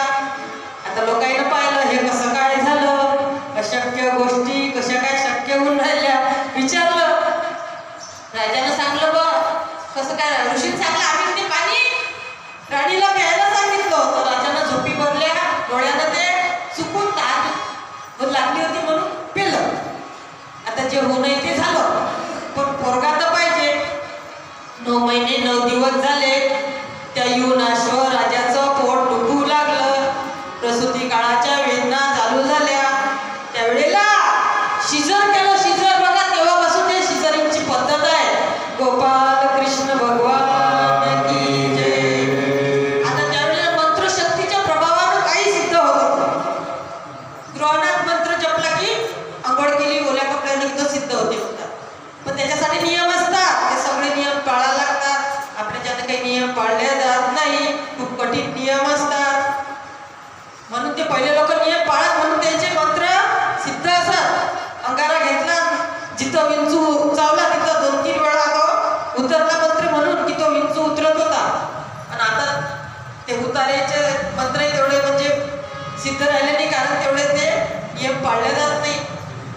आता लोकांनी पाहिलं हे कसं काय झालं, अशक्य गोष्टी कशा काय शक्य होऊन राहिल्या. विचारलं, राजानं सांगलं बघ कसं काय. ऋषीने सांगलं आम्ही ते पाणी राणीला प्यायला सांगितलं. तर राजानं झोपी भरल्या डोळ्यानं ते चुकून ताट लागली होती म्हणून पेलं. आता जे होऊ नये ते झालं, पण पोरगा तर पाहिजे. 9 महिने 9 दिवस झाले. त्या युनाश्व राजाचं पोट दुखू लागलं. प्रसूती काळाच्या वेदना चालू झाल्या. त्यावेळेला शिजर केलं. शिजर बघा, तेव्हापासून ते शिजरिंगची पद्धत आहे. गोपाल कृष्ण भगवान की जय. आता त्यावेळेला मंत्रशक्तीच्या प्रभावानं काही सिद्ध होत होतं. गृहणात मंत्र जपला की आंघोळ केली ओल्या कपड्याने की सिद्ध होते म्हणतात. पण त्याच्यासाठी नियम असतात. ते सगळे नियम पाळायला लागतात. आपल्याच्यात काही नियम पाळले जात नाही. खूप कठीण नियम असतात. म्हणून ते पहिले लोक नियम पाळत म्हणून त्यांचे मंत्र सिद्ध असत. अंगारा घेतला, जिथं विंचू चावला तिथं 2-3 वेळा तो उतरला मंत्र म्हणून की तो विंचू उतरत होता. आणि आता ते उतारायचे मंत्र तेवढे म्हणजे सिद्ध राहिले नाही, कारण तेवढे ते नियम पाळले जात नाही.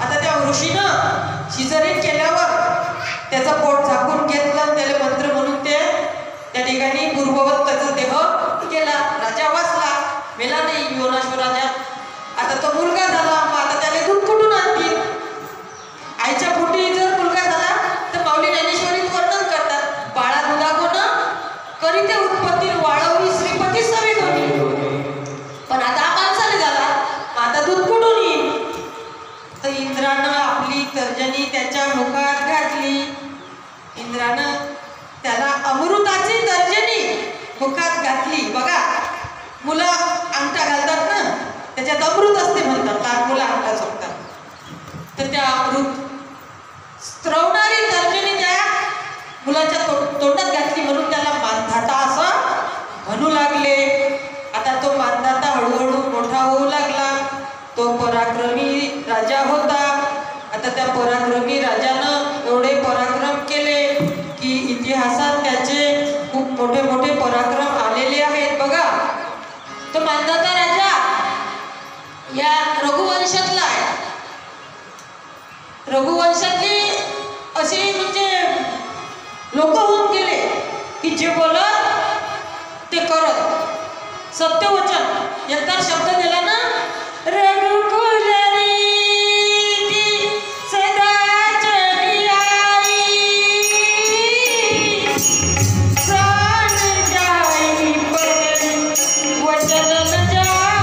आता त्या ऋषीनं शिजरिंग केल्यावर त्याचं पोट झाकून घेतलं. त्याला मंत्र म्हणून ते त्या ठिकाणी पूर्ववत त्याचा देह केला. राजा वाचला, मेला नाही योनाश्व राजा. आता तो मुलगा झाला. मग आता त्याला दूध कुठून आणतील. आईच्या पोटी जर मुलगा झाला तर माऊली ज्ञानेश्वरीत वर्णन करतात, बाळा दुधा कोण करीते उत्पत्ती वाळवली श्रीपती सवी होती. पण आता हा माणसाने झाला, आता दूध कुठून येईल. तर इंद्रानं आपली तर्जनी त्याच्या मुखात घातली. इंद्रानं त्याला अमृताची तर्जनी मुखात घातली. बघा, मुलं अंगठा घालतात ना, त्याच्यात अमृत असते म्हणतात. लहान मुलं अंगठा चोखतात. तर त्या अमृत स्त्रवणारी तर्जनी त्या मुलाच्या तोंडात घातली म्हणून त्याला मानधाता असं म्हणू लागले. आता तो मानधाता हळूहळू मोठा होऊ लागला. तो पराक्रमी राजा होता. आता त्या पराक्रमी राजानं एवढे पराक्रम केले की इतिहासात त्याचे खूप मोठे मोठे पराक्रम आलेले आहेत. बघा, तो मानधाता राजा या रघुवंशातला आहे. रघुवंशातली असे म्हणजे लोक होऊन गेले की की जे बोलत ते करत सत्यवचन एकदा शब्द दिला ना रघुकुल रीती सदा चली आई प्राण जाई पर वचन न जाई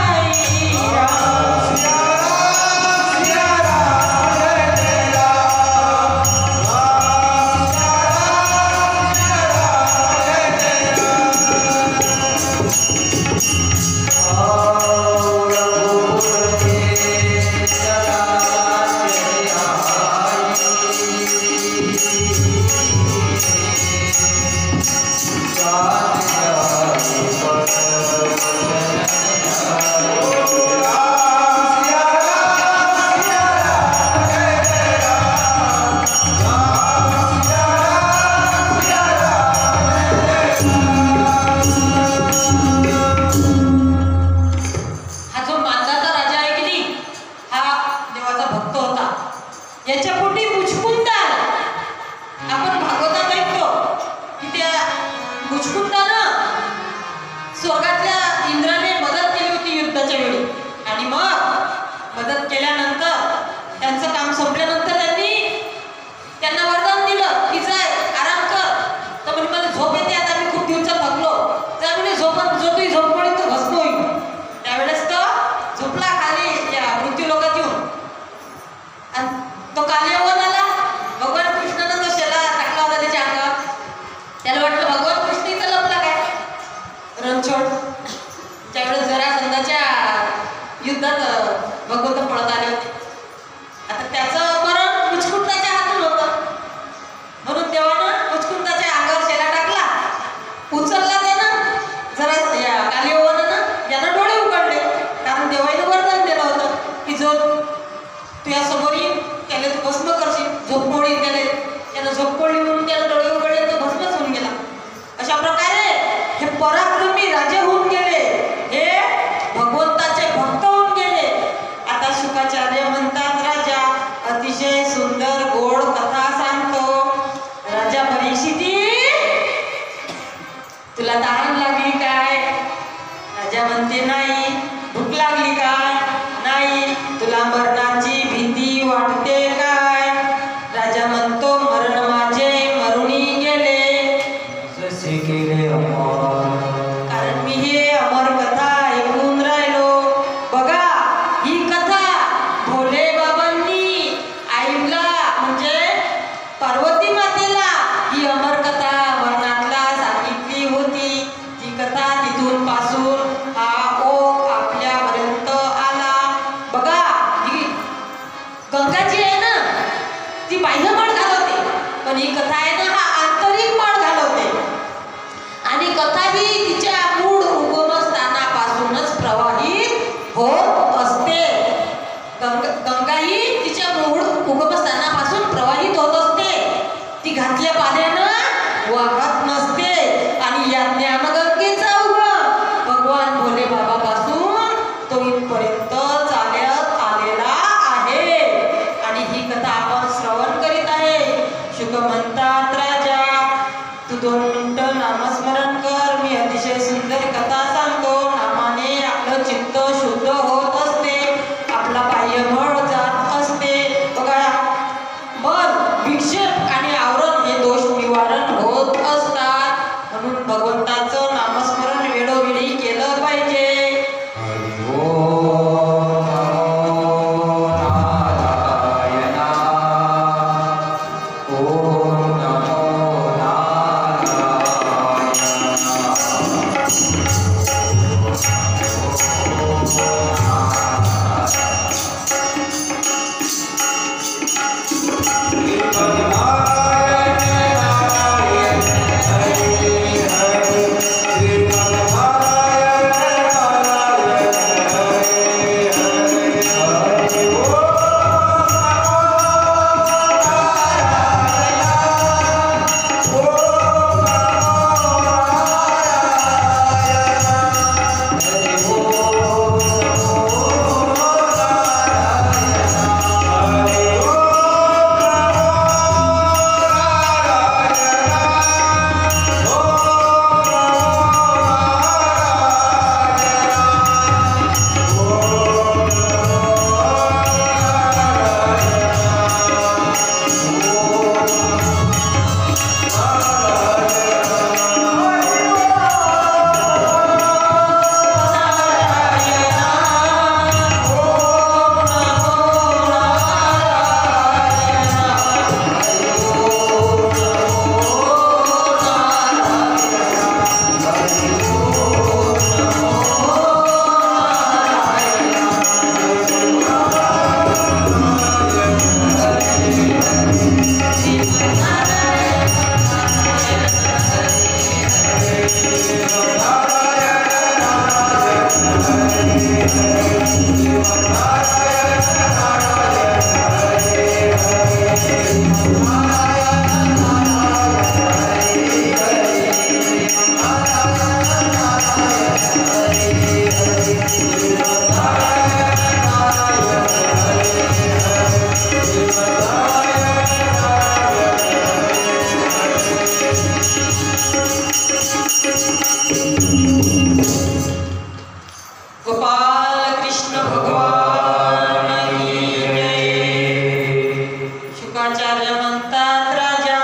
म्हणतात राजा.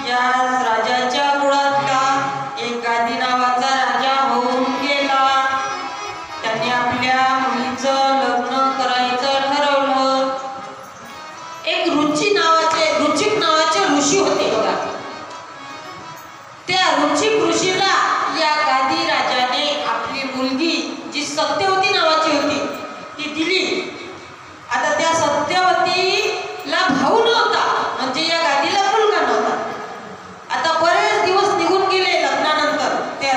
या राजाच्या कुळातला एक गादी नावाचा राजा होऊन गेला. त्याने आपल्या मुलीचं लग्न करायचं ठरवलं. एक रुचिक नावाचे ऋषी होते बघा. त्या रुचिक ऋषीला या गादी राजाने आपली मुलगी जी सत्यवती नावाची होती ती दिली. आता त्या सत्यवतीला भाऊ नव्हता, म्हणजे या गादीला मुलगा नव्हता. आता बरेच दिवस निघून गेले लग्नानंतर त्या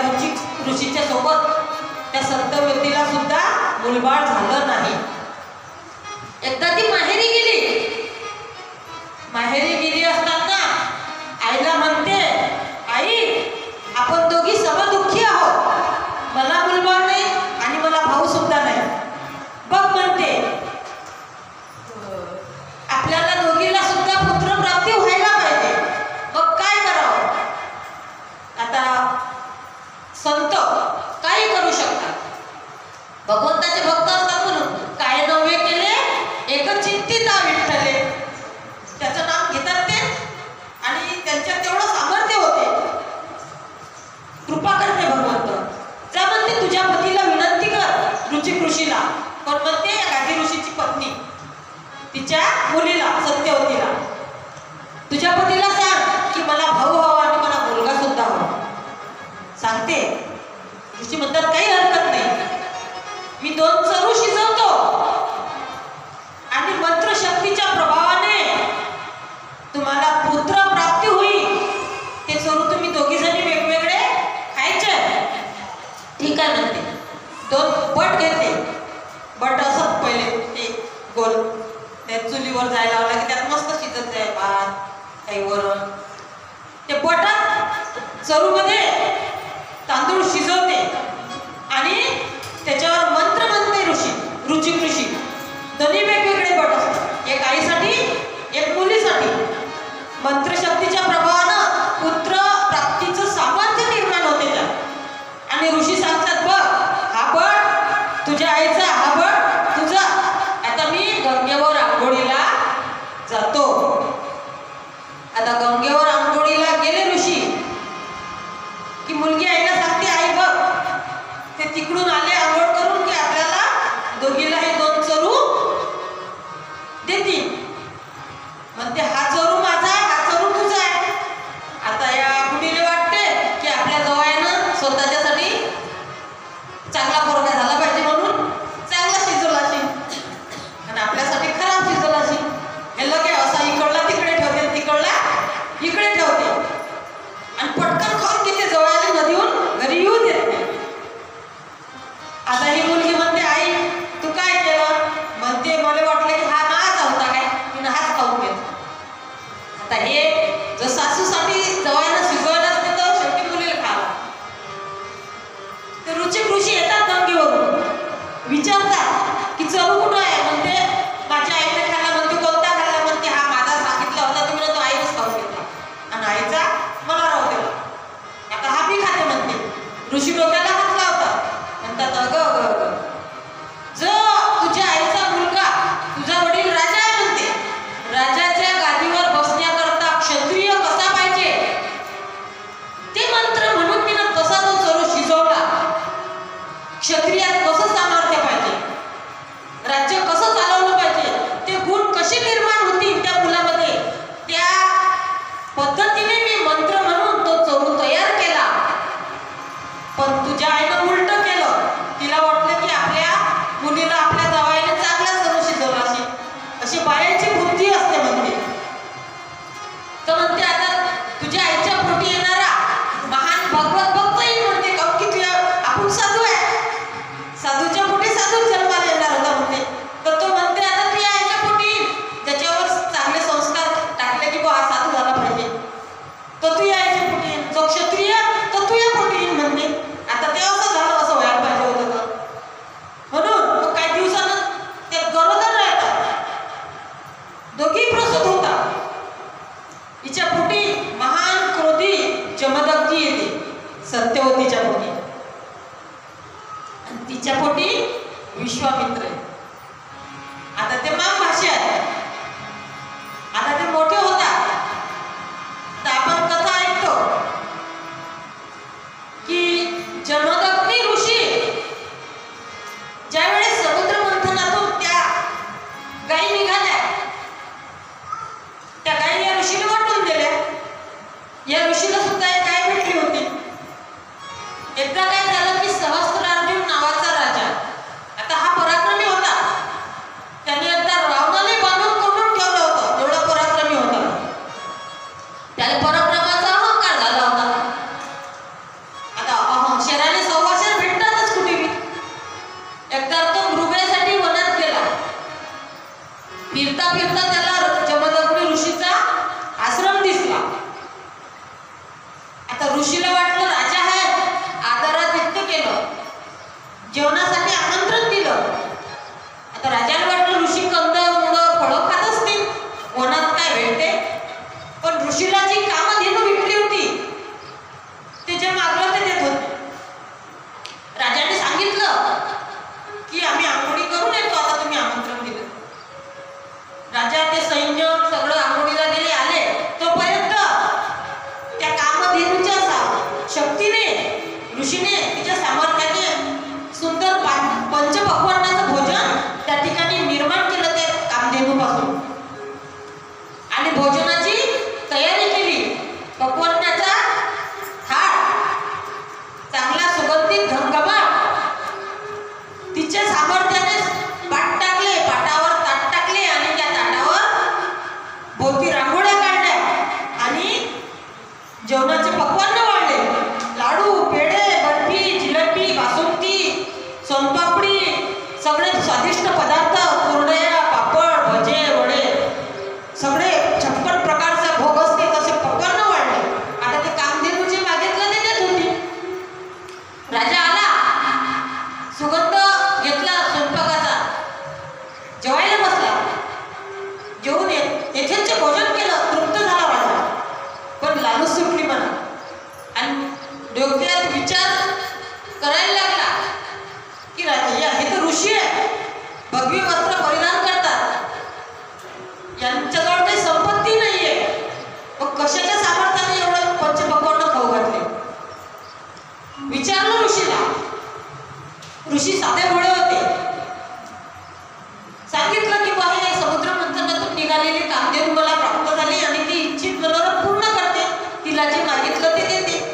ऋषीच्या सोबत त्या सत्यवतीला सुद्धा मुलबाळ झालं नाही. एकदा ती माहेरी गेली असताना आईला म्हणते, आई आपण दोघी समदुःखी आहोत. मला मुलबाळ नाही आणि मला भाऊ सुद्धा नाही. बघ म्हणते आपल्याला दोघीला सुद्धा पुत्रप्राप्ती व्हायला पाहिजे. मग काय करावं? आता संत काही करू शकतात. भगवंताचे भक्त असतात म्हणून काय नव्हे केले एक चिंतिता विठ्ठले. त्याचं नाम घेतात ते आणि त्यांच्यात तेवढं सामर्थ्य होते. कृपा करते भगवंत. त्या म्हणते तुझ्या पतीला विनंती कर. रुचिक ऋषीला कोण म्हणते? गादी ऋषीची पत्नी तिच्या मुलीला सत्यवतीला, तुझ्या पतीला सांग की मला भाऊ हवा आणि मला मुलगा सुद्धा हवा. सांगते. ऋषी म्हणतात काही हरकत नाही, मी 2 चरू शिजवतो आणि मंत्रशक्तीच्या प्रभावाने तुम्हाला पुत्र प्राप्ती होईल. ते चरू तुम्ही दोघी जणी वेगवेगळे खायचे. ठीक आहे म्हणते. 2 बट घेते. बट असत पहिले ते गोल त्या चुलीवर जायला लावला की त्यात मस्त शिजत आहे भात काही वरण. ते बटात चरूमध्ये तांदूळ शिजवते आणि त्याच्यावर मंत्र म्हणते रुचिक ऋषी. दोन्ही वेगवेगळे बट असतात, एक आईसाठी एक मुलीसाठी. मंत्रशक्तीच्या प्रभावानं पुत्र प्राप्तीचं सामर्थ्य निर्माण होते त्यात. आणि ऋषी सांगतात बघ हा बट तुझ्या आईचा, हा बट तुझा. आता मी गंगेवर आंघोळीला जातो. आता गंगेवर आंघोळीला गेले ऋषी की मुलगी आईला सांगते, आई बघ ते तिकडून आले आंघोळ करून की आपल्याला दोघीला हे 2 चरू देतील. म्हणते हा चरू माझा, हा चरू तुझा आहे. आता या मुलीला वाटते की आपल्या जवळनं स्वतःच्यासाठी चांगला पोरगा झाला पाहिजे म्हणून चांगला शिजवला असेल आणि आपल्यासाठी खराब शिजवला असेल. हे लगे असा इकडला तिकडे ठेवते, तिकडला इकडे ठेवते आणि पटकन खाऊन किती जवळ नदीहून घरी येऊ देत नाही. आता ही मुलगी म्हणते आई तू काय केलं? म्हणते मला वाटलं की हा माझा होता काय, तिनं हाच खाऊन घेतला. आता हे जर सासूसाठी जवळनं शिजवायला असते तर शेवटी मुलीला खाला. ते रुचिक ऋषी येतात गंगेवरून, विचारतात की चरू कुठं आहे? म्हणते माझ्या आईने खाल्ला. म्हणते कोणता खाल्ला? म्हणते हा माझा सांगितला होता तुम्ही, तो आईनेच खाऊन घेतला आणि आईचा मला राहू दिला. आता हा मी खाते म्हणते. ऋषी डोक्याला हात लावतात. म्हणतात अगं जो तुझ्या आईचा मुलगा तुझा वडील राजा आहे म्हणते, राजाच्या गादीवर बसण्याकरता क्षत्रिय कसा पाहिजे ते मंत्र म्हणून मी ना तसा तो चरू शिजवला. क्षत्रियात कसं सामर्थ्य पाहिजे, राज्य कसं चालवलं पाहिजे, ते गुण कसे निर्माण होतील त्या मुलामध्ये, त्या पद्धतीने मी मंत्र म्हणून तो चरू तयार केला. पण तुझ्या आईनं उलट केलं. तिला वाटलं की आपल्या मुलीला आपल्या जावयाने चांगला चरू शिजवला असेल. अशी बायांची बुद्धी असते म्हणते. तर म्हणते आता तुझ्या आईच्या पोटी येणारा महान भगवत भक्त येईल म्हणते. काऊन की तुझ्या आपण साधू आहे, साधूच्या पोटी साधू जन्माला येणार होता म्हणते. तर तो म्हणते आता तुझ्या आईच्या पोटी त्याच्यावर चांगले संस्कार टाकले की बा साधू झाला पाहिजे, तो तुझ्या आईच्या पोटी येईल. जो क्षत्रिय तो तुझ्या पोटी येईल म्हणते. आता ते असं झालं, असं व्हायला पाहिजे होतं तर. म्हणून मग काही दिवसानं ते गरोदर राहतात, दोघी प्रसूत होतात. हिच्या पोटी महान क्रोधी जमदग्नी येते सत्यवतीच्या पोटी आणि तिच्या पोटी विश्वामित्र आहे. आता ते माम भाषे आहेत. आता ते मोठे होतात. ऋषीला सुद्धा एक काय भेटली होती. एकदा काय झालं की सहस्त्रार्जुन नावाचा राजा, आता हा पराक्रमी होता, त्याने एकदा रावणाने बांधून कोंडून ठेवलं होतं, एवढा पराक्रमी होता. त्याला पराक्रमाचा अहंकार झाला होता. आता शेराने सव्वाशेर भेटतातच कुठे बी. एकदा तो मृगयासाठी वनात गेला. फिरता फिरता त्याला जमदग्नी ऋषीचा आश्रम दिसला. आता ऋषीला वाटलं राजा आहे, आदरातिथ्य केलं, जेवणासाठी आमंत्रण दिलं. आता राजाला वाटलं ऋषी कंद मुळं फळं खात असतील, वनात काय भेटते. पण ऋषीला जी कामधेनू विकली होती ते जे मागलं ते देत होते. राजाने सांगितलं की आम्ही आंघोळी करून येतो, आता तुम्ही आमंत्रण दिलं. राजा ते सैन्य सगळं आंघोळीला गेले, आले तोपर्यंत त्या कामधेनूच्या शक्तीने ऋषीने तिच्या सामर्थ्याने सुंदर पंचपक्वान्नाचं भोजन त्या ठिकाणी निर्माण केलं ते कामधेनूपासून. आणि भोजनाची तयारी केली. पक्वान्नाचा थाट चांगला सुगंधित घमघमाट तिच्या सामर्थ्याने पाट टाकले, पाटावर ताट टाकले आणि त्या ताटावर भोवती रांगोळ्या काढल्या आणि जेवणाचे पक्वान्न वाढले. लाडू, पेढे, बर्फी, जिलेबी, बासुंदी, सोनपापडी, सगळे स्वादिष्ट पदार्थ, कुरडया, पापड, भजे, वडे, सगळे 56 प्रकारचे भोग असते तसे पक्वान्न वाढले. आता ते कामधेनू जे मागितलं ते देत होती. राजा आला, सुगंध घेतला स्वयंपाकाचा, जेवायला बसला. जेवून येथेच भोजन केलं, तृप्त झाला वाढला. पण लालूच सुटली म्हणा आणि डोक्यात विचार करायला लागला की राजा हे तर ऋषी आहे, भगवी वस्त्र परिधान करतात, यांच्याजवळ काही संपत्ती नाहीये, मग कशाच्या सामर्थ्याने एवढं पंचपक्वान्न खाऊ घातले. विचारलं ऋषीला. ऋषी साधे भोळे होते. सांगितलं की बा हे समुद्र मंथनातून निघालेली कामधेनू मला प्राप्त झाली आणि ती इच्छित मनोरथ पूर्ण करते, तिला जे मागितलं ते देते.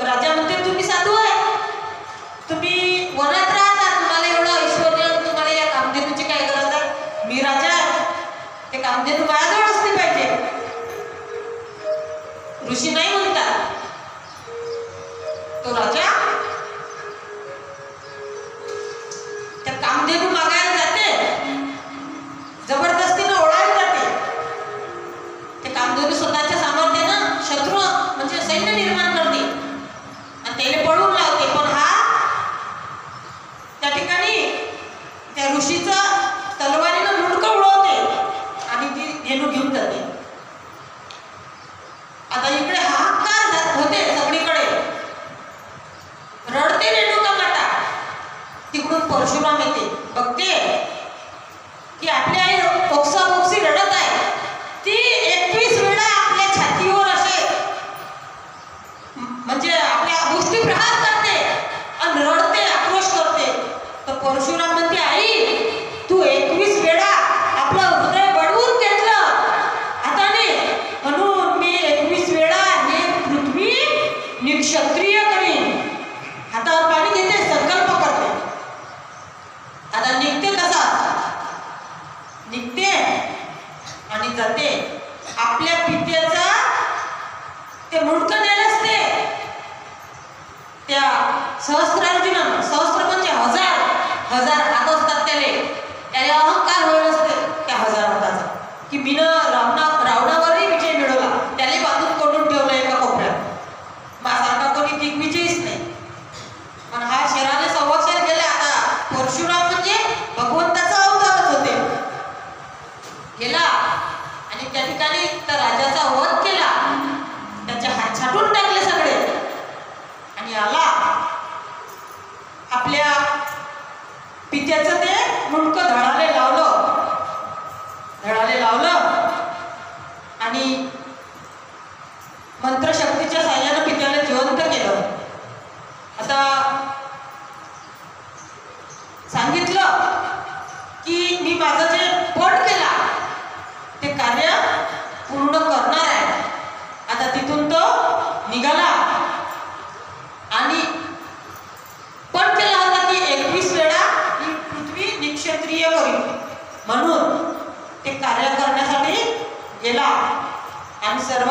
राजा म्हणते तुम्ही साधू आहे, तुम्ही वनात राहता, तुम्हाला एवढं ऐश्वर्य, तुम्हाला या कामधेनूची काय गरज आहे. मी राजा आहे, ते कामधेनू माझ्याजवळ असली पाहिजे. ऋषी नाही म्हणतात. तो राजा त्या कामधेनू मागायला जाते, जबरदस्तीनं ओढायला जाते. ते कामधेनू स्वतःच्या सामर्थ्यानं शत्रू म्हणजे सैन्य निर्माण करते आणि त्याला पळून लावते. पण हा त्या ठिकाणी त्या ऋषीचं तलवारीनं मुंडकं उडवते आणि ती धेनू घेऊन जाते. आता इकडे हाहाकार होते सगळीकडे, रडते रेणुका माता. तिकडून परशुराम येते, बघते की आपली आई ओक्साबोक्सी रडत आहे. ती 21 वेळा आपल्या छातीवर असे म्हणजे आपल्या गोष्टी प्रहार करते आणि रडते, आक्रोश करते. तर परशुराम म्हणते आई तू 21 वेळा आपलं हृदय बडवून घेतलं हाताने, म्हणून मी 21 वेळा हे पृथ्वी निक्षत्रिय करीन. हातावर पाणी घेते, संकल्प करते. आता निघते कसा निघते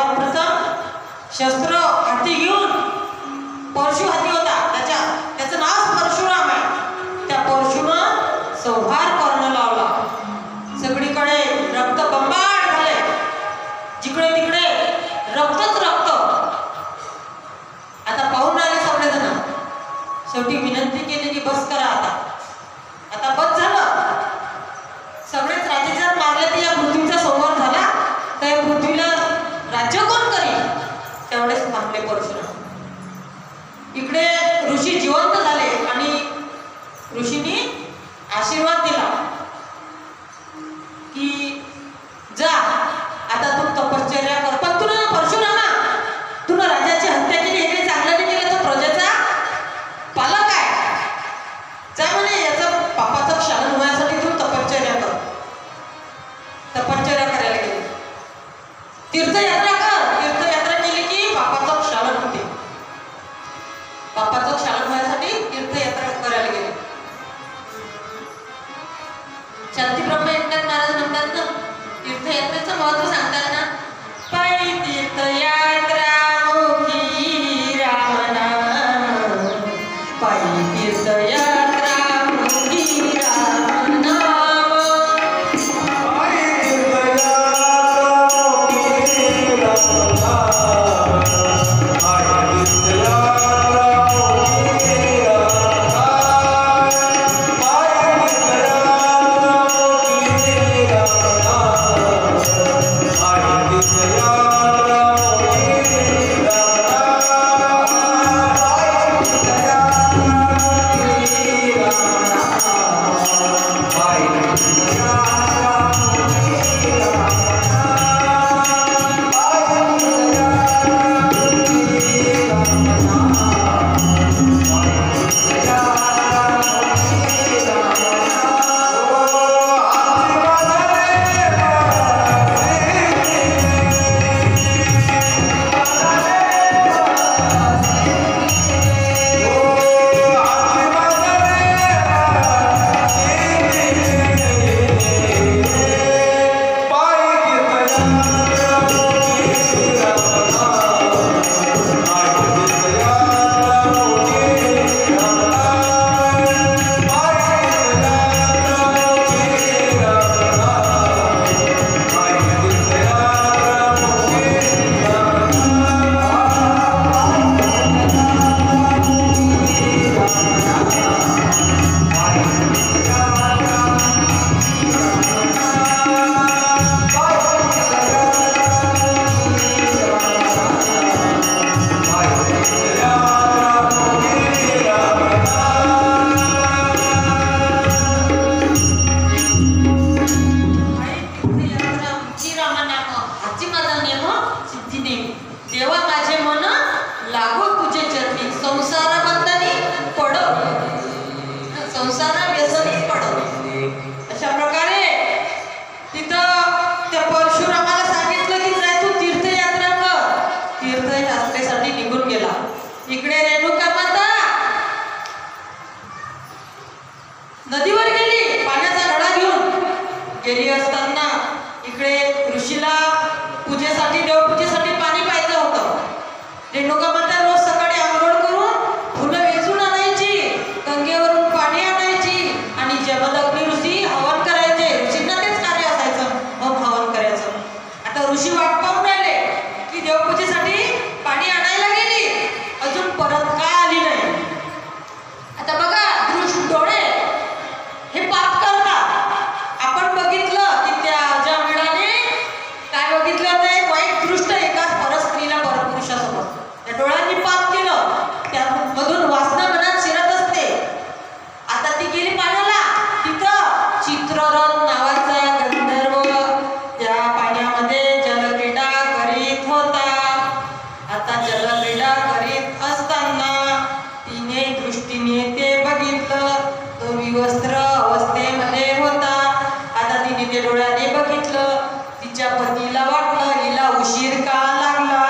सर्वात प्रथम शस्त्र हाती घेऊन, परशु हाती होता, त्याचं नाव परशुराम आहे. त्या परशुनं संहार करणं लावला. सगळीकडे रक्त बंबाळ झाले, जिकडे तिकडे रक्तच रक्त. आता पाहून राहिले सगळेजण. शेवटी विनंती केली की बस करा, आता बस झालं. सगळेच राजे जर मारले तर या पृथ्वीचा संहार झाला तर या पृथ्वीला राज्य कोण करेल? तेवढेच थांबले परशुराम. इकडे ऋषी जिवंत झाले आणि ऋषींनी आशीर्वाद दिला की जा आता तू तपश्चर्या कर. पण तुला परशुरामा, तुला राजाची हत्या केली, हे काही चांगलं नाही केलं, तर प्रजेचा पालक आहे. जा म्हणे, याचं पापाचं क्षालन होण्यासाठी तू तपश्चर्या कर. तपश्चर्या करायला गेली. तीर्थयात्रा कर. तीर्थयात्रा केली की पापाचं क्षालन होते. पापाचं क्षालन होण्यासाठी तीर्थयात्रा करायला गेली. शांतीब्रह्म एकनाथ महाराज म्हणतात ना, तीर्थयात्रेचं महत्व सांगतात ना, पायी तीर्थयात्रा मुखी राम नाम, पायी तीर्थयात्रा मुखी राम नाम, पायी तीर्थयात्रा मुखी राम नाम, पायी तीर्थयात्रा मुखी राम नाम, पायी तीर्थयात्रा मुखी राम नाम, पायी तीर्थयात्रा मुखी गेली असताना इकडे ऋषीला पूजेसाठी देवपूजेसाठी पाणी पाहिजे होतं. रेणुका माता रोज सकाळी आंघोळ करून फुलं वेचून आणायची, गंगेवरून पाणी आणायची आणि जमदग्नी ऋषी हवन करायचे. ऋषींना तेच कार्य असायचं, मग हवन करायचं. आता ऋषी वाट पाहून राहिले की देवपूजेसाठी पाणी आणायला गेली, अजून परत का आली नाही. आता बघा दृष्ट डोळे हे पाप करतात. आपण बघितलं की त्या ज्या वेळाने काय बघितलं ते वाईट दृष्ट एकाच परस्त्रीला परपुरुषासमोर त्या डोळ्यांनी पाप केलं, त्यामधून वासना मनात शिरत असते. आता ती गेली पाण्याला, तिथं चित्ररथ नावाचा गंधर्व त्या पाण्यामध्ये जलक्रीडा करीत होता. आता जलक्रीडा करीत असताना तिने दृष्टीने ते बघितलं, तो विवस्त्र अवस्थेमध्ये होता. आता तिने ते डोळ्याने बघितलं, तिच्या पतीला वाटलं हिला उशीर का लागला.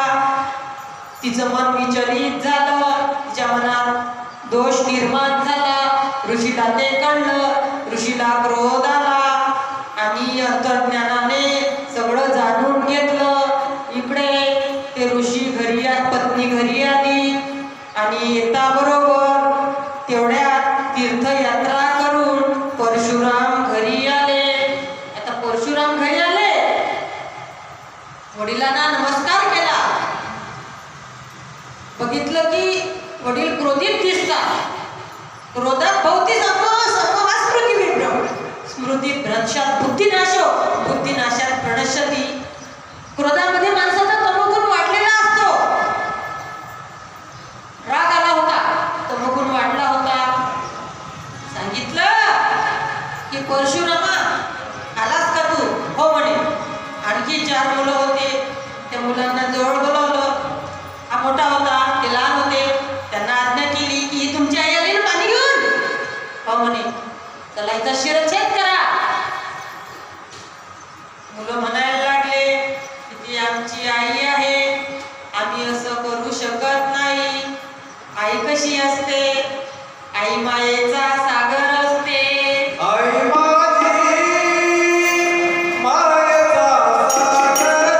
तिचं मन विचलित झालं, तिच्या मनात दोष निर्माण झाला. ऋषीला ते कळलं, ऋषीला क्रोध आला आणि अंतर्ज्ञानाने सगळं जाणून घेतलं. इकडे ते ऋषी घरी पत्नी घरी आली आणि येता बरोबर तेवढ्यात तीर्थयात्रा करून परशुराम घरी आले. आता परशुराम घरी आले, वडिलांना नमस्कार केला. बघितलं की वडील क्रोधित दिसतात. क्रोधात भवती स्मृती विभ्रम स्मृती भ्रंशात बुद्धिनाशो बुद्धिनाशात प्रणश्यती. क्रोधामध्ये माणसाचा तमोगुण वाढलेला असतो. राग आला होता, तमोगुण वाढला होता. सांगितलं की परशुरामा आलास का तू? हो म्हणे. आणखी 4 मुलं होते, त्या मुलांना जवळ बोलावलं. हा मोठा होता, ते लहान होते. त्यांना आज्ञा केली की तुमची आई आली ना पाणी घेऊन? हो म्हणे. चला हिचा शिरच्छेद करा. मुलं म्हणायला लागले की ती आमची आई आहे, आम्ही असं करू शकत नाही. आई कशी असते? आई मायेचा सागर असते. आई माझी मायेचा सागर,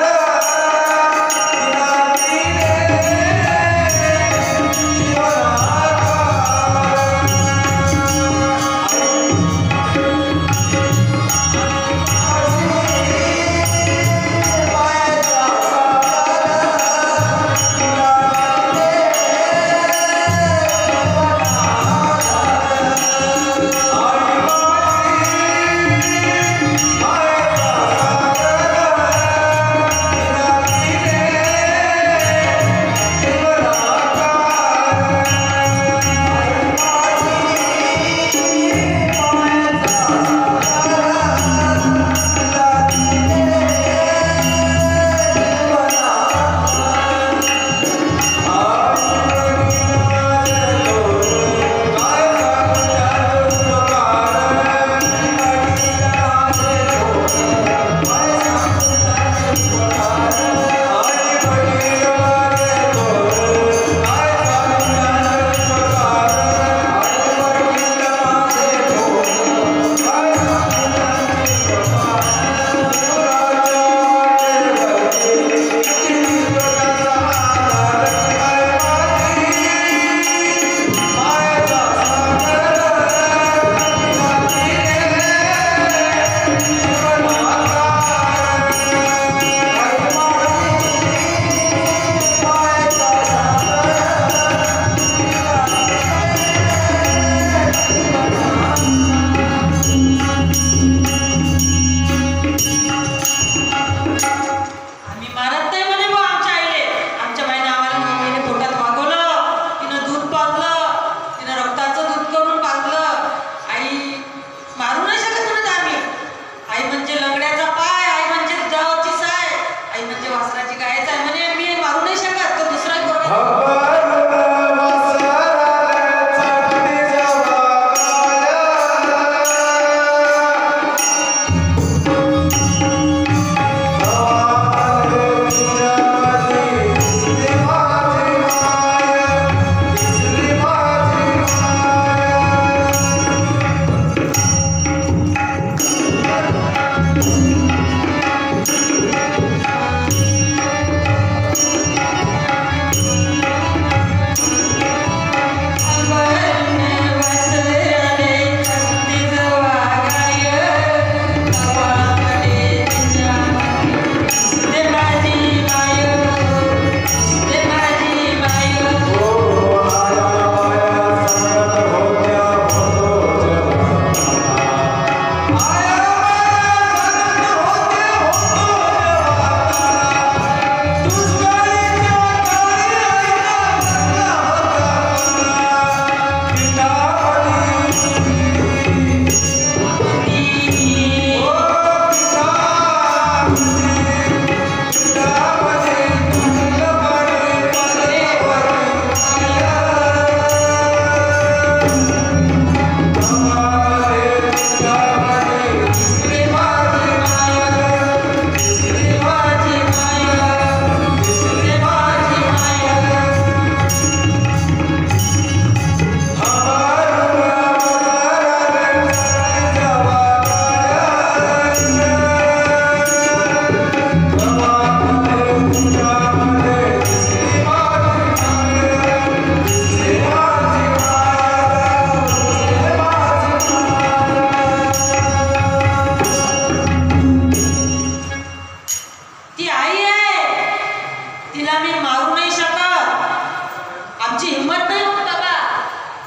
तिला मी मारू नाही शकत, आमची हिंमत नाही होत बाबा.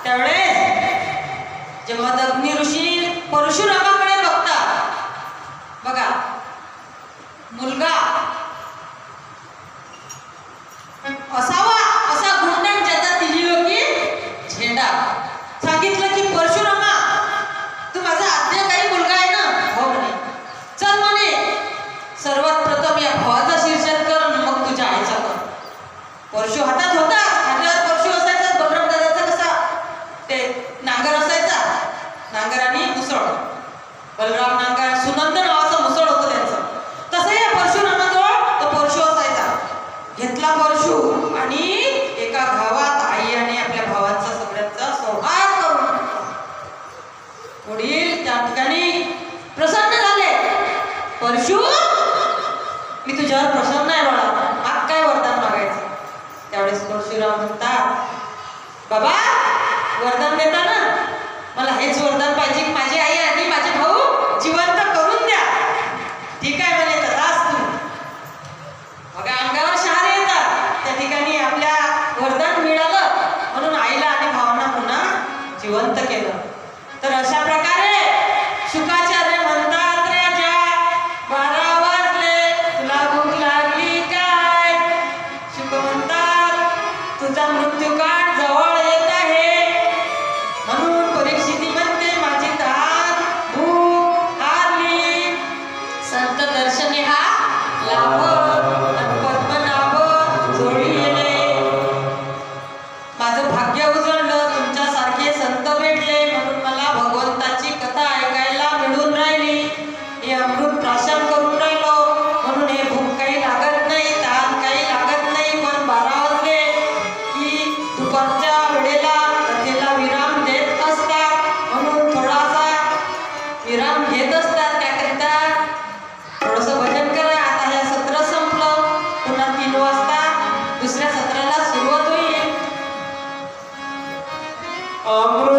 त्यावेळेस जेव्हा अग्नी ऋषी परशुरामाकडे बघतात, बघा मुलगा असावा असा गुंडण ज्याचा त्रिलोकी झेंडा. सांगितलं की परशुरामा तू माझा आज्ञाकारी मुलगा आहे ना? हो म्हणे. चल म्हणे, सर्वात प्रथम या भावाचा शीर्षात कर, मग तुझ्या आईचा कर. परशु हातात होता, हातात परशु असायचा. बलराम दादाचा कसा ते नांगर असायचा, नांगर आणि मुसळ. बलराम नांगर, सुनंद नावाचं मुसळ होतं त्यांचं. तसं या परशुरामाजवळ तो परशु असायचा. घेतला परशु आणि एका गावात आई आणि आपल्या भावाचा सगळ्यांचा संहार करून टाकला. वडील त्या ठिकाणी प्रसन्न झाले. परशु, मी तुझ्यावर प्रसन्न आहे बाळा, माग काय वरदान मागायचं? त्यावेळेस परशुराम म्हणतात, बाबा वरदान देता ना, मला हेच वरदान पाहिजे की माझी आई आणि माझे भाऊ जिवंत करून द्या. ठीक आहे म्हणे, तथास्तु. बघा अंगावर शहारे येतात. त्या ठिकाणी आपल्या वरदान मिळालं म्हणून आईला आणि भावांना पुन्हा जिवंत केलं. तर अशा प्रकारे शुकाचार्य म्हणतात, राजा 12 वाजले, तुला भूक लागली काय? शुक म्हणतात, तुझा मृत्यूकाळ जवळ येत आहे. म्हणून परीक्षिती म्हणते, माझी तहान भूक हारली. संत दर्शने हा लाभ, पद्मनाभ जोडी येणे. माझं भाग्य उजळलं, तुमच्यासारखे संत भेटले म्हणून मला भगवंताची कथा ऐकायला मिळून राहिली. हे अमृत प्राशन करून राहिलो म्हणून हे भूक काही लागत नाही, तहान काही लागत नाही. पण 12 वाजले की दुपारच्या वेळेला कथेला विराम देत असतात, म्हणून थोडासा विराम घेत असतात. त्याकरिता थोडंसं भजन करा. आता हे सत्र संपलं, पुन्हा 3 वाजता दुसऱ्या सत्राला सुरुवात होईल. अमृत